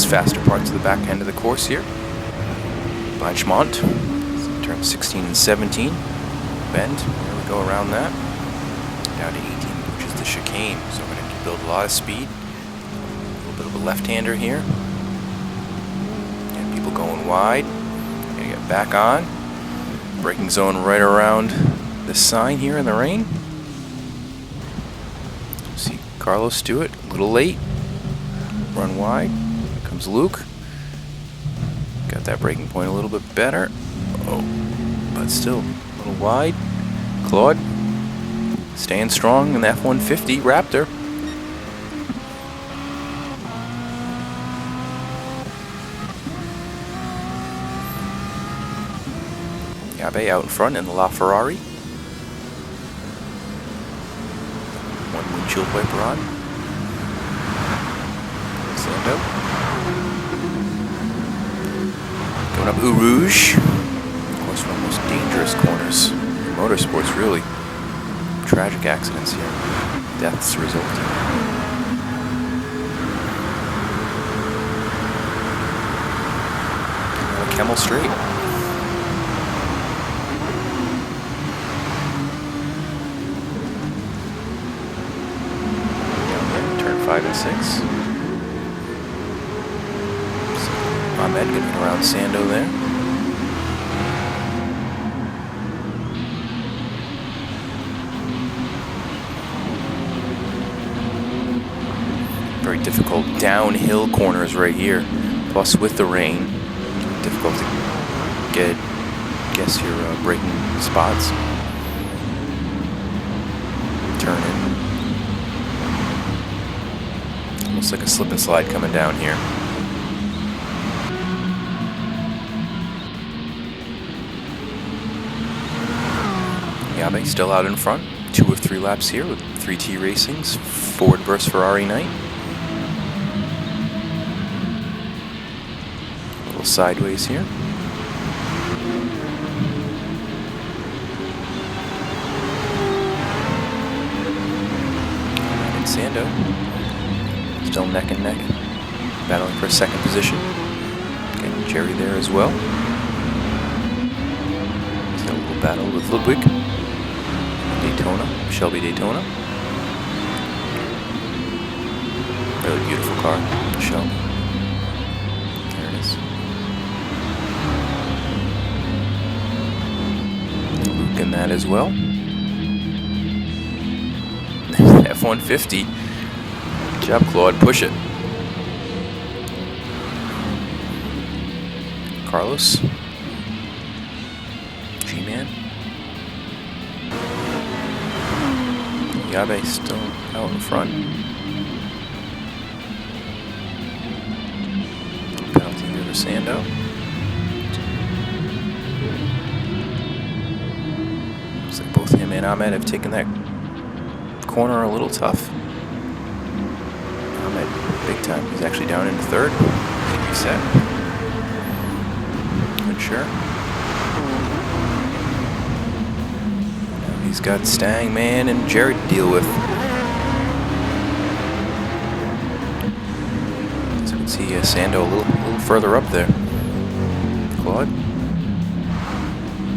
Faster parts of the back end of the course here. Blanchemont. Turn 16 and 17. Bend. There we go around that. Down to 18, which is the chicane. So we're going to build a lot of speed. A little bit of a left-hander here. And people going wide. Gonna get back on. Braking zone right around the sign here in the rain. See Carlos do it. A little late. Run wide. Here comes Luke. Got that braking point a little bit better. Oh, but still a little wide. Claude staying strong in the F-150 Raptor. Gabe out in front in the LaFerrari. One windshield wiper on. Sando. Going up Eau Rouge. Of course, one of the most dangerous corners in motorsports, really. Tragic accidents here. Deaths resulting. Camel straight. Turn 5 and 6. Ahmed getting around Sando there. Very difficult downhill corners right here. Plus with the rain, difficult to guess your braking spots. Turn in. Looks like a slip and slide coming down here. Yabe still out in front. 2 of 3 laps here with 3T Racing's Ford vs Ferrari night. A little sideways here. And Sando still neck and neck, battling for 2nd position. Getting Jerry there as well. Still a little battle with Ludwig. Daytona, Shelby Daytona. Really beautiful car, Shelby. There it is. Luke in that as well. F-150. Good job, Claude. Push it. Carlos. G-Man. Yabe still out in front. Penalty here to Sando. Looks like both him and Ahmed have taken that corner a little tough. Ahmed, big time. He's actually down into 3rd. Reset. Unsure. He's got Stang, Man, and Jerry to deal with. As you can see, Sando a little further up there. Claude.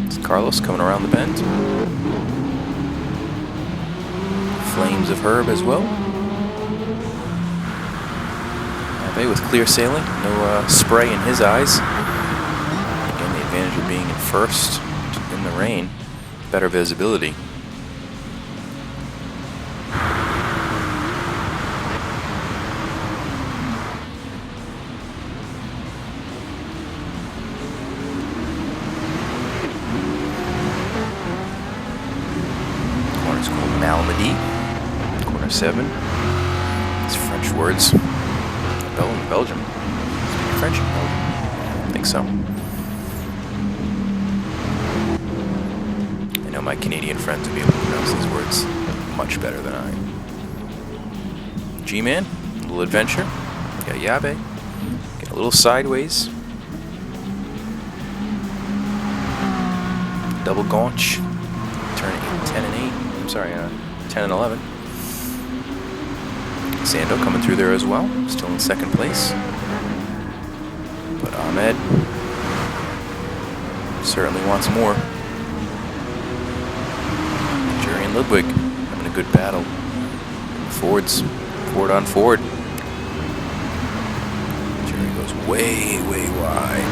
It's Carlos coming around the bend. Flames of Herb as well. Abe with clear sailing, no spray in his eyes. Again, the advantage of being in 1st in the rain. Better visibility. Corner's called Malmedy. Corner 7. It's French words. Belgium. French in Belgium? I think so. I know my Canadian friends will be able to pronounce these words much better than I. G-Man, a little adventure. Got Yabe. Get a little sideways. Double gaunch. Turn 10 and 8. I'm sorry, 10 and 11. Sando coming through there as well. Still in 2nd place. But Ahmed certainly wants more. Jerry and Ludwig having a good battle. Fords. Ford on Ford. Jerry goes way, way wide.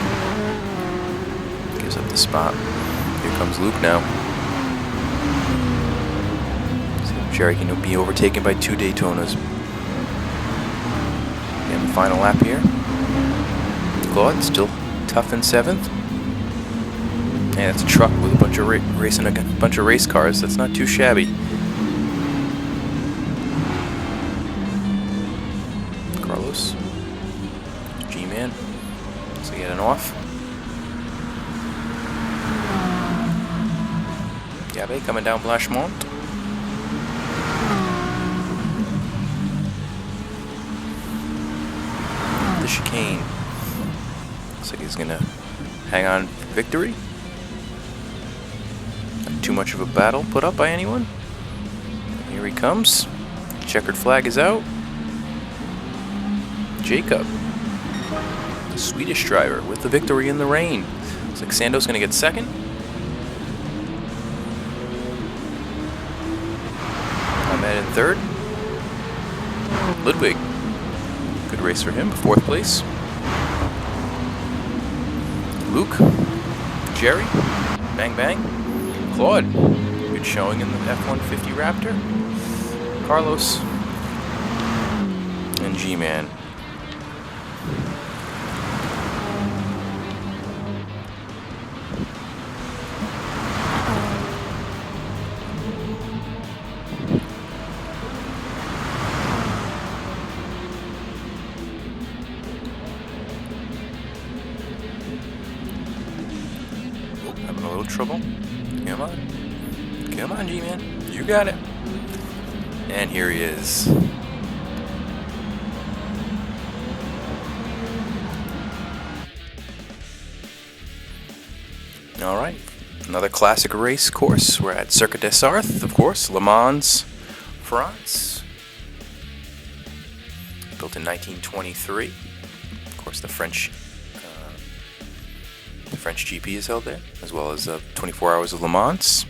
Gives up the spot. Here comes Luke now. So Jerry can be overtaken by 2 Daytonas. And the final lap here. Claude still tough in 7th. And it's a truck with a bunch of racing a bunch of race cars. That's not too shabby. Carlos, G-Man. So he had an off. Yabe coming down Blanchemont. The chicane. Looks like he's gonna hang on for victory. Not too much of a battle put up by anyone. Here he comes. Checkered flag is out. Jacob, the Swedish driver, with the victory in the rain. Looks like Sando's gonna get 2nd. Ahmed in 3rd. Ludwig, good race for him, 4th place. Luke, Jerry, bang bang. Claude, good showing in the F-150 Raptor. Carlos, and G-Man. Having a little trouble. Come on. Come Come on, G-Man. You got it. And here he is. All right. Another classic race course. We're at Circuit des Arts, of course, Le Mans, France. Built in 1923. Of course, the French GP is held there, as well as 24 Hours of Le Mans.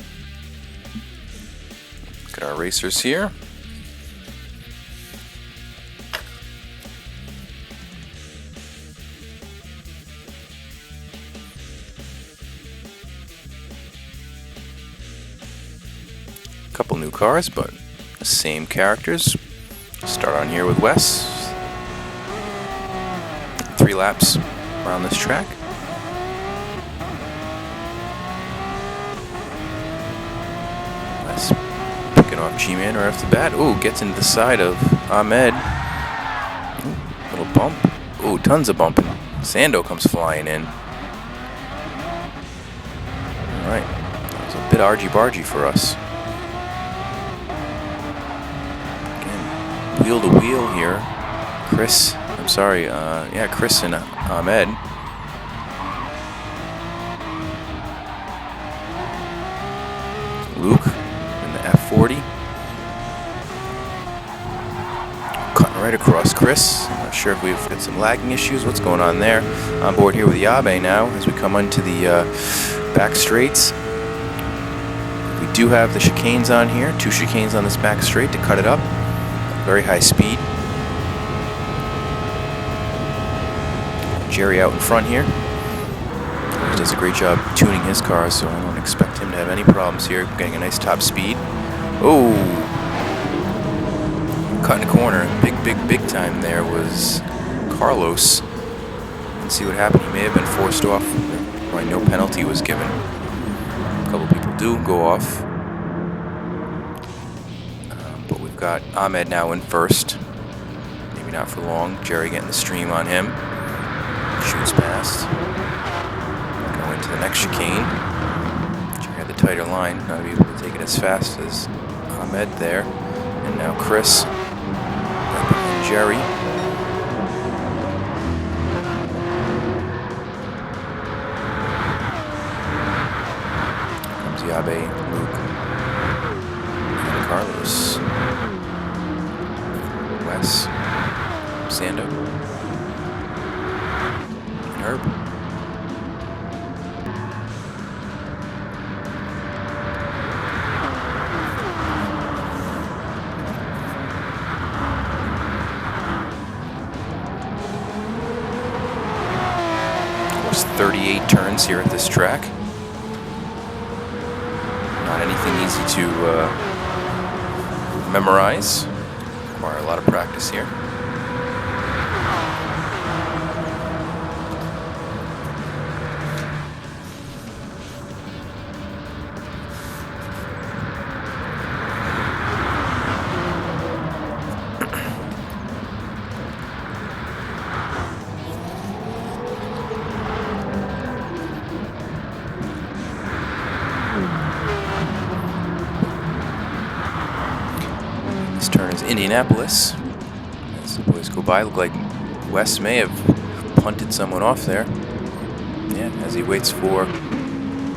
Look at our racers here. Couple new cars, but the same characters. Start on here with Wes. 3 laps around this track. Wes picking off G-Man right off the bat. Ooh, gets into the side of Ahmed. Ooh, little bump. Ooh, tons of bumping. Sando comes flying in. Alright, that was a bit argy-bargy for us. Wheel to wheel here. Chris and Ahmed. Luke in the F40. Cutting right across Chris. I'm not sure if we've got some lagging issues. What's going on there? On board here with Yabe now as we come onto the back straights. We do have the chicanes on here. 2 chicanes on this back straight to cut it up. Very high speed. Jerry out in front here. He does a great job tuning his car, so I don't expect him to have any problems here. Getting a nice top speed. Oh! Cutting a corner. Big time there was Carlos. Let's see what happened. He may have been forced off. Why no penalty was given. A couple people do go off. Got Ahmed now in first. Maybe not for long. Jerry getting the stream on him. Shoots past. Go into the next chicane. Jerry had the tighter line. Not able to take it as fast as Ahmed there. And now Chris. Right behind Jerry. Comes Yabe, Luke, and Carlos. Wes, Sando, and Herb. There's 38 turns here at this track. Not anything easy to memorize. Require a lot of practice here. This turn is Indianapolis. As the boys go by, look like Wes may have punted someone off there. Yeah, as he waits for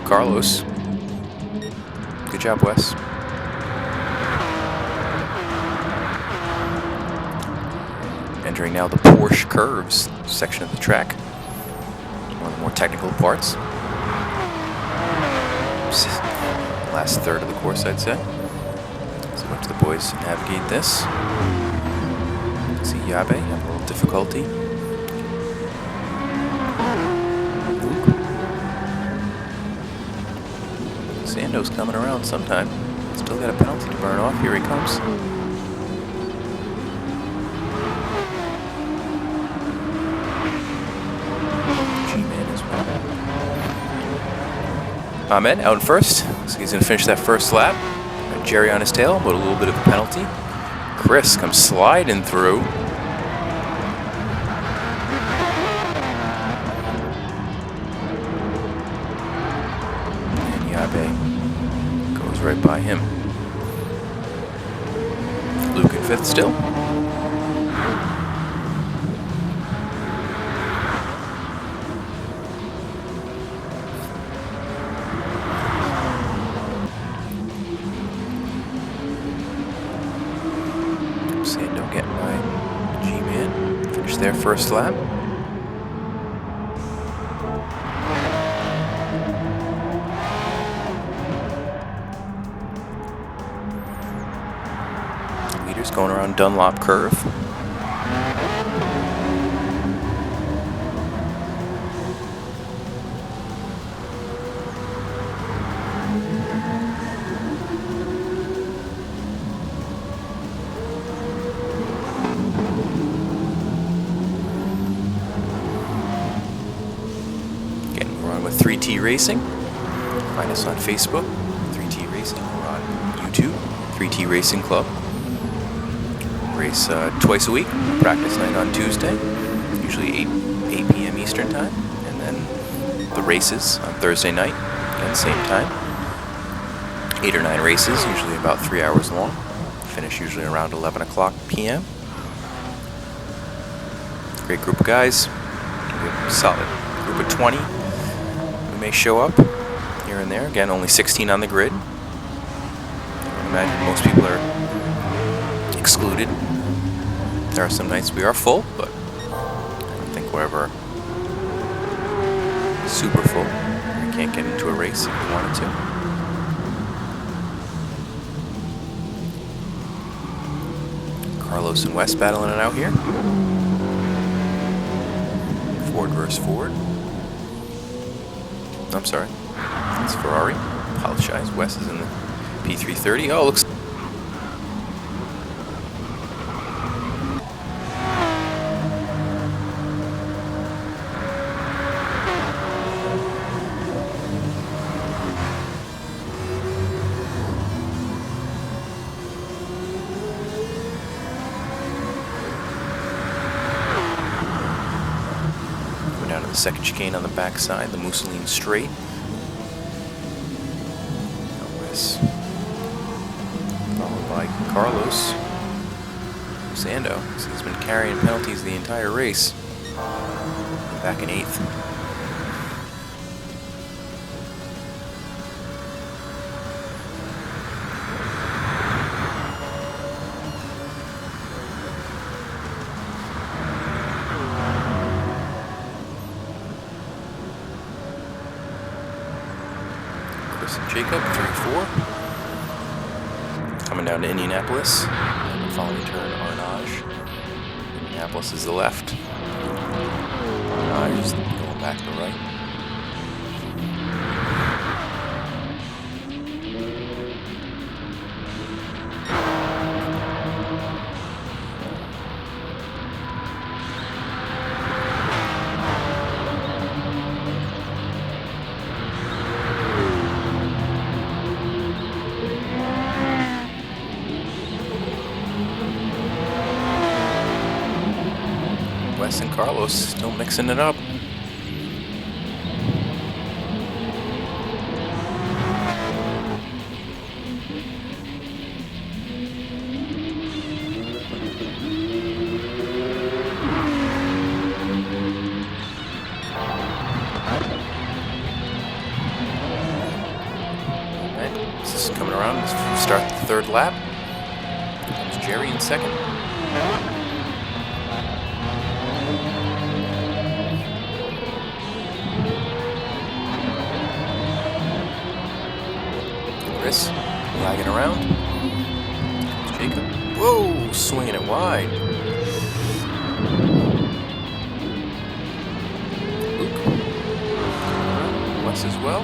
Carlos. Good job, Wes. Entering now the Porsche Curves section of the track. One of the more technical parts. Last third of the course, I'd say. So watch the boys navigate this. See Yabe have a little difficulty. Sando's coming around sometime. Still got a penalty to burn off. Here he comes. G-Man as well. Ahmed out in first. So he's going to finish that first lap. Got Jerry on his tail, but a little bit of a penalty. Chris comes sliding through. And Yabe goes goes right by him. Luke in 5th still. Sando getting by G-Man. Finished their first lap. Leaders going around Dunlop Curve. With 3T Racing. Find us on Facebook, 3T Racing, or on YouTube, 3T Racing Club. Race twice a week, practice night on Tuesday, usually 8 p.m. Eastern Time, and then the races on Thursday night, again, same time. 8 or 9 races, usually about 3 hours long. Finish usually around 11 o'clock p.m. Great group of guys, solid group of 20. May show up here and there. Again, only 16 on the grid. I imagine most people are excluded. There are some nights we are full, but I don't think we're ever super full. We can't get into a race if we wanted to. Carlos and Wes battling it out here. Ford versus Ford. I'm sorry. It's Ferrari. Apologize. Wes is in the P330. Oh, looks. Down to the second chicane on the backside, the Mousseline straight. Wes, followed by Carlos Sando. So he's been carrying penalties the entire race. Back in 8th. Jacob, 3-4. Coming down to Indianapolis. Following turn, Arnage. Indianapolis is the left. Arnage is going back to the right. Wes and Carlos still mixing it up. This is coming around. Let's start the third lap. Comes Jerry in second. Chris lagging around. Jacob. Whoa, swinging it wide. Luke. Wes as well.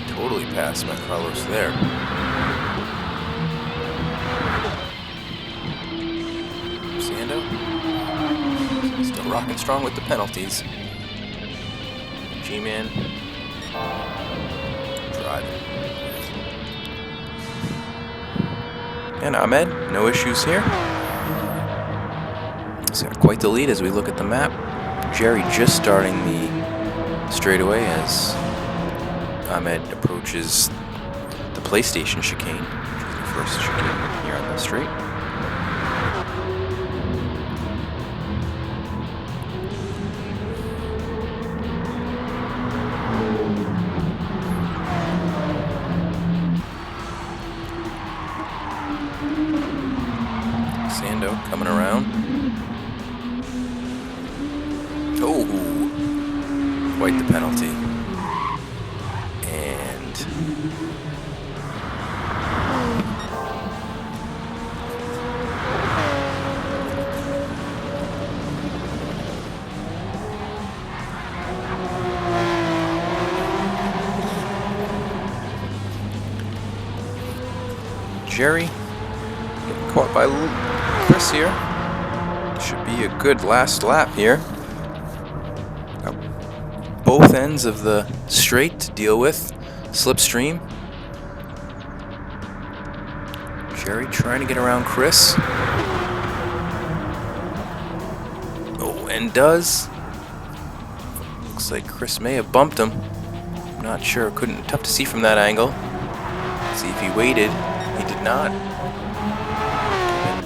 Totally passed by Carlos there. Sando. Still rocking strong with the penalties. G-Man. And Ahmed, no issues here. He's got quite the lead as we look at the map. Jerry just starting the straigahway as Ahmed approaches the PlayStation chicane, which is the first chicane here on the straight. Sando coming around. Oh, quite the penalty. And Jerry getting caught by Chris here. Should be a good last lap here. Got both ends of the straight to deal with. Slipstream. Jerry trying to get around Chris. Oh, and does. Looks like Chris may have bumped him. I'm not sure. Tough to see from that angle. See if he waited. He did not.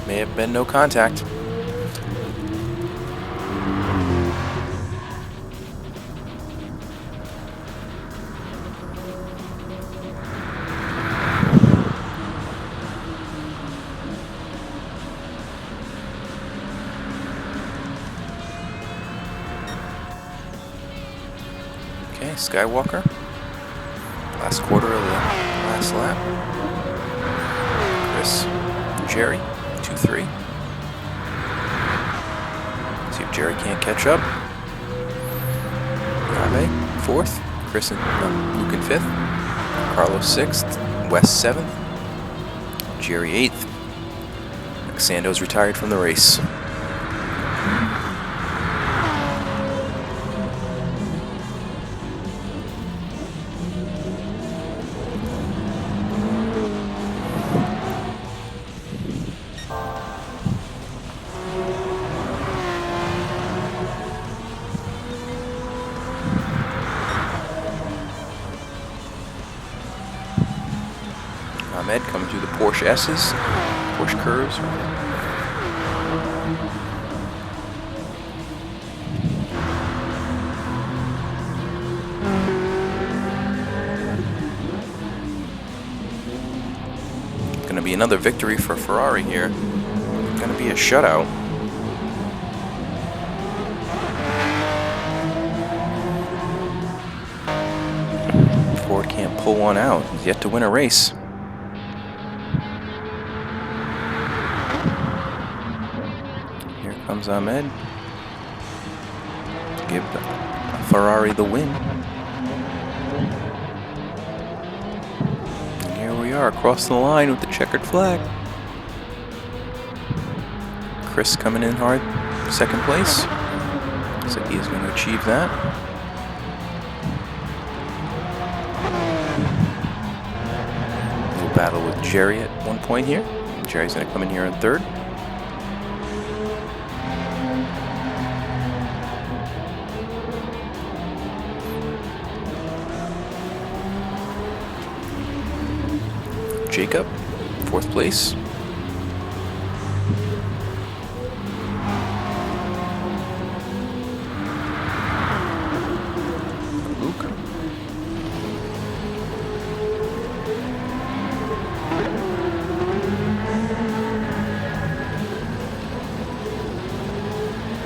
May have been no contact. Okay, Skywalker. Last quarter of the last lap. Chris, Jerry, 2-3. See if Jerry can't catch up. Abe, 4th. Chris and Luke in 5th. Carlos 6th. West 7th. Jerry 8th. Sando's retired from the race. Ahmed coming through the Porsche S's, Porsche Curves. Going to be another victory for Ferrari here. Going to be a shutout. Ford can't pull one out. He's yet to win a race. Comes Ahmed. Give Ferrari the win. And here we are across the line with the checkered flag. Chris coming in hard, 2nd place. Looks like he is going to achieve that. A little battle with Jerry at one point here. Jerry's going to come in here in 3rd. Jacob, 4th place. Luke.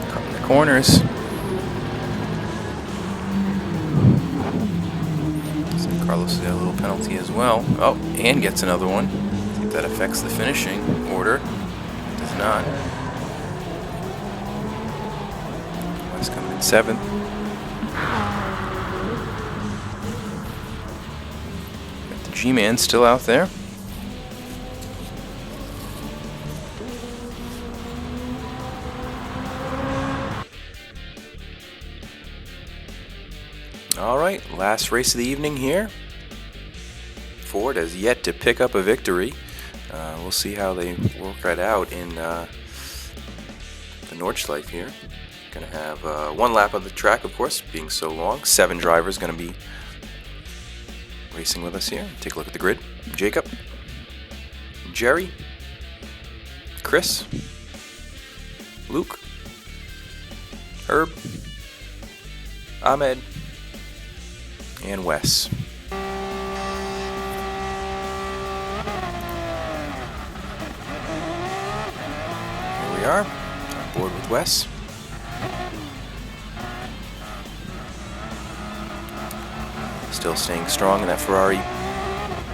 Cutting the corners. Carlos has got a little penalty as well. Oh, and gets another one. See if that affects the finishing order. It does not. West coming in 7th. Got the G-Man still out there. All right, last race of the evening here. Ford has yet to pick up a victory. We'll see how they work that out in the Nordschleife here. Going to have one lap of the track, of course, being so long. 7 drivers going to be racing with us here. Take a look at the grid. Jacob, Jerry, Chris, Luke, Herb, Ahmed, and Wes. Here we are, on board with Wes. Still staying strong in that Ferrari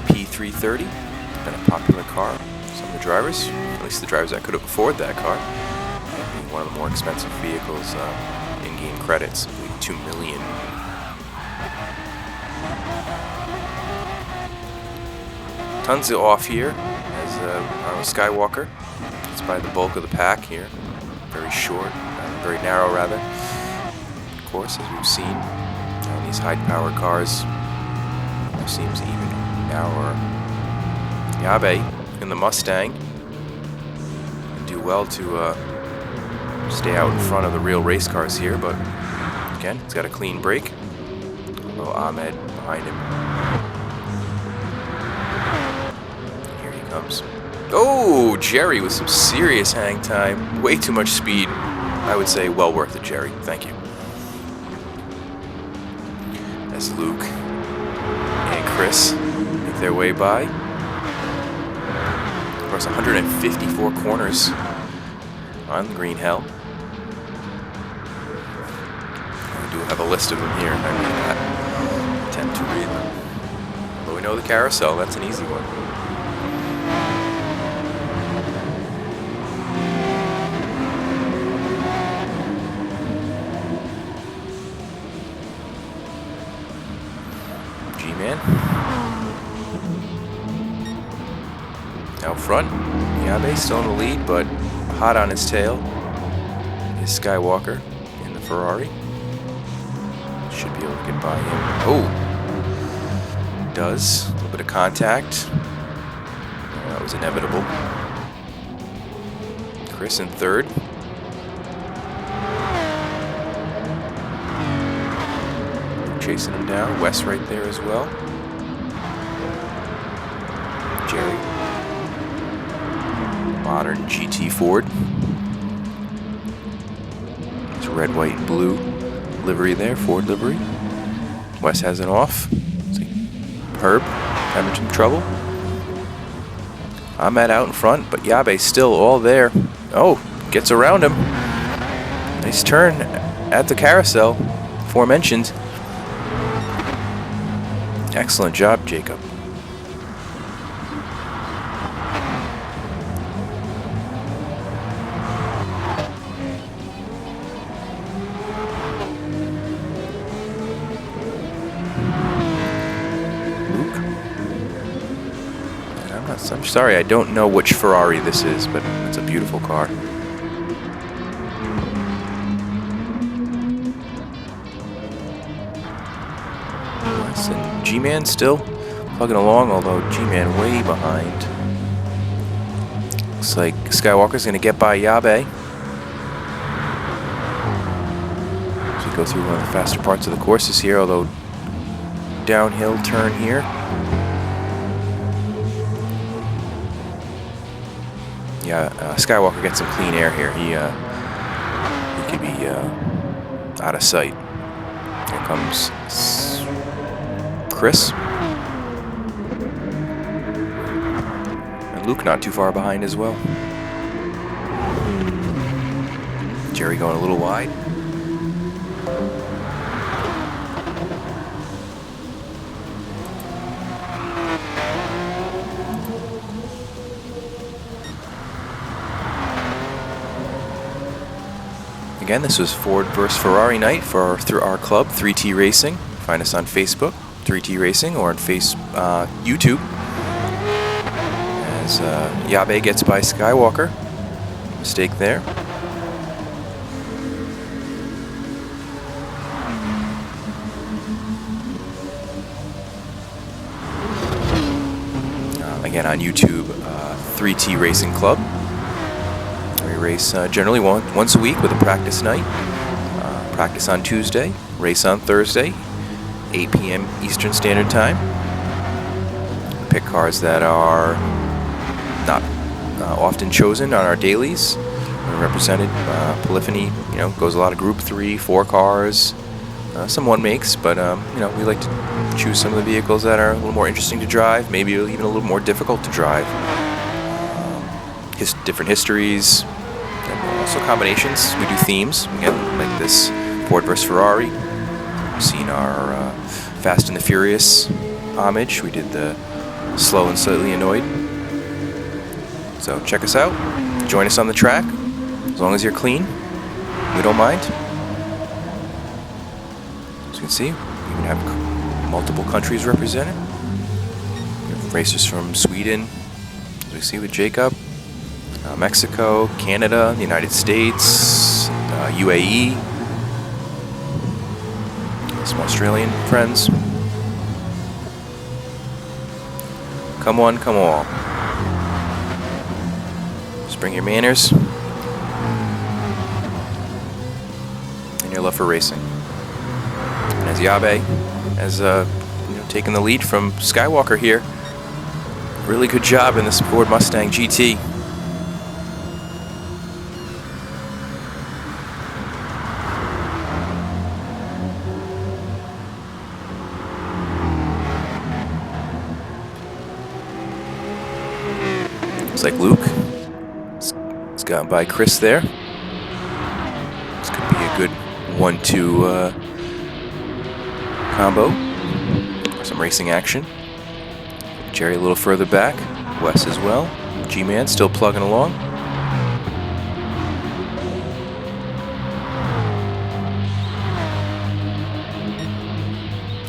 P330. Been a popular car for some of the drivers, at least the drivers that could afford that car. Being one of the more expensive vehicles, in-game credits, I believe $2 million. Tons of off here as our Skywalker. It's by the bulk of the pack here. Very short, very narrow rather. Of course, as we've seen on these high-powered cars, it seems even narrower. Yabe in the Mustang do well to stay out in front of the real race cars here, but again, he's got a clean break. Although Ahmed behind him. Here he comes. Oh, Jerry with some serious hang time. Way too much speed. I would say well worth it, Jerry. Thank you. As Luke and Chris make their way by. Of course, 154 corners on the green hell. I do have a list of them here. I may not attempt to read them. But we know the carousel, that's an easy one. G-Man. Out front, Yabe still in the lead, but hot on his tail is Skywalker in the Ferrari. Should be able to get by him. Oh! Does. A little bit of contact. That was inevitable. Chris in third. Chasing him down. Wes right there as well. Jerry. Modern GT Ford. It's red, white, and blue livery there, Ford livery. Wes has it off. Herb having some trouble. Ahmed out in front, but Yabe's still all there. Oh, gets around him. Nice turn at the carousel, aforementioned. Excellent job, Jacob. I'm sorry, I don't know which Ferrari this is, but it's a beautiful car. Yes, and G-Man still plugging along, although G-Man way behind. Looks like Skywalker's going to get by Yabe. As we go through one of the faster parts of the courses here, although downhill turn here. Yeah, Skywalker gets some clean air here. He could be out of sight. Here comes Chris. And Luke not too far behind as well. Jerry going a little wide. Again, this was Ford vs. Ferrari night through our club, 3T Racing. Find us on Facebook, 3T Racing, or on YouTube. As Yabe gets by Skywalker. Mistake there. Again, on YouTube, 3T Racing Club. We race generally once a week with a practice night. Practice on Tuesday, race on Thursday, 8 p.m. Eastern Standard Time. pick cars that are not often chosen on our dailies. We're represented. Polyphony, goes a lot of Group 3, 4 cars, some one makes, but we like to choose some of the vehicles that are a little more interesting to drive, maybe even a little more difficult to drive. Different histories, and also combinations. We do themes, again, like this Ford vs. Ferrari. We've seen our Fast and the Furious homage. We did the Slow and Slightly Annoyed. So check us out. Join us on the track. As long as you're clean, we don't mind. As you can see, we even have multiple countries represented. We have racers from Sweden, as we see with Jacob, Mexico, Canada, the United States, UAE, some Australian friends. Come on, come on. Just bring your manners and your love for racing. And as Yabe has taken the lead from Skywalker here, really good job in this Ford Mustang GT. Looks like Luke has gotten by Chris there. This could be a good 1-2 combo. Some racing action. Jerry a little further back. Wes as well. G-Man still plugging along.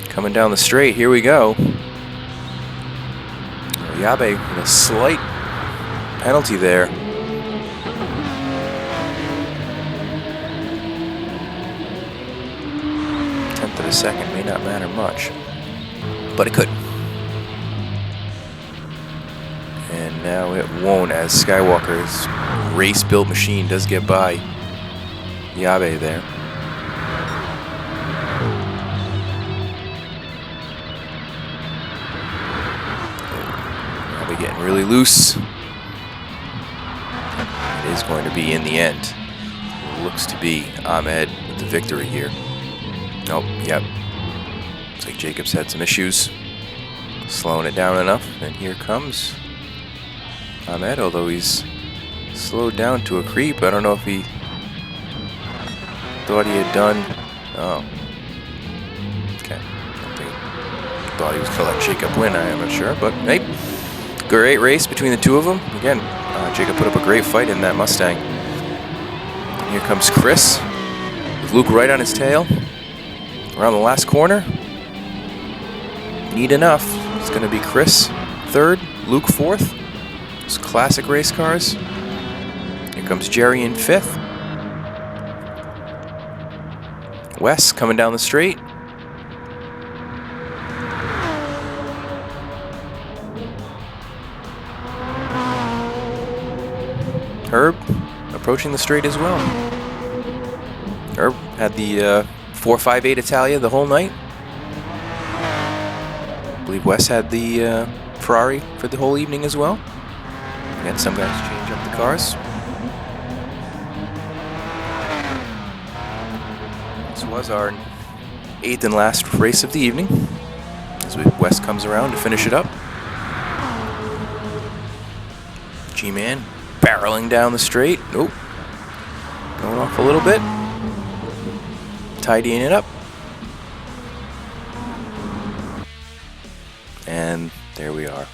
Coming down the straight, here we go. Yabe with a slight penalty there. Tenth of a second may not matter much, but it could. And now it won't, as Skywalker's race-built machine does get by Yabe there. Yabe getting really loose. It is going to be in the end. It looks to be Ahmed with the victory here. Nope, yep. Looks like Jacob's had some issues slowing it down enough, and here comes Ahmed, although he's slowed down to a creep. I don't know if he thought he had done. Oh. Okay. I think he thought he was going to let Jacob win. I am not sure. But, hey, great race between the two of them. Again, Jacob put up a great fight in that Mustang. And here comes Chris with Luke right on his tail. Around the last corner. Neat enough. It's going to be Chris third, Luke fourth. It's classic race cars. Here comes Jerry in fifth. Wes coming down the straight. Herb approaching the straight as well. Herb had the 458 Italia the whole night. I believe Wes had the Ferrari for the whole evening as well. Again, some guys change up the cars. This was our 8th and last race of the evening, as Wes comes around to finish it up. G-Man barreling down the straight. Nope. Going off a little bit. Tidying it up. And there we are.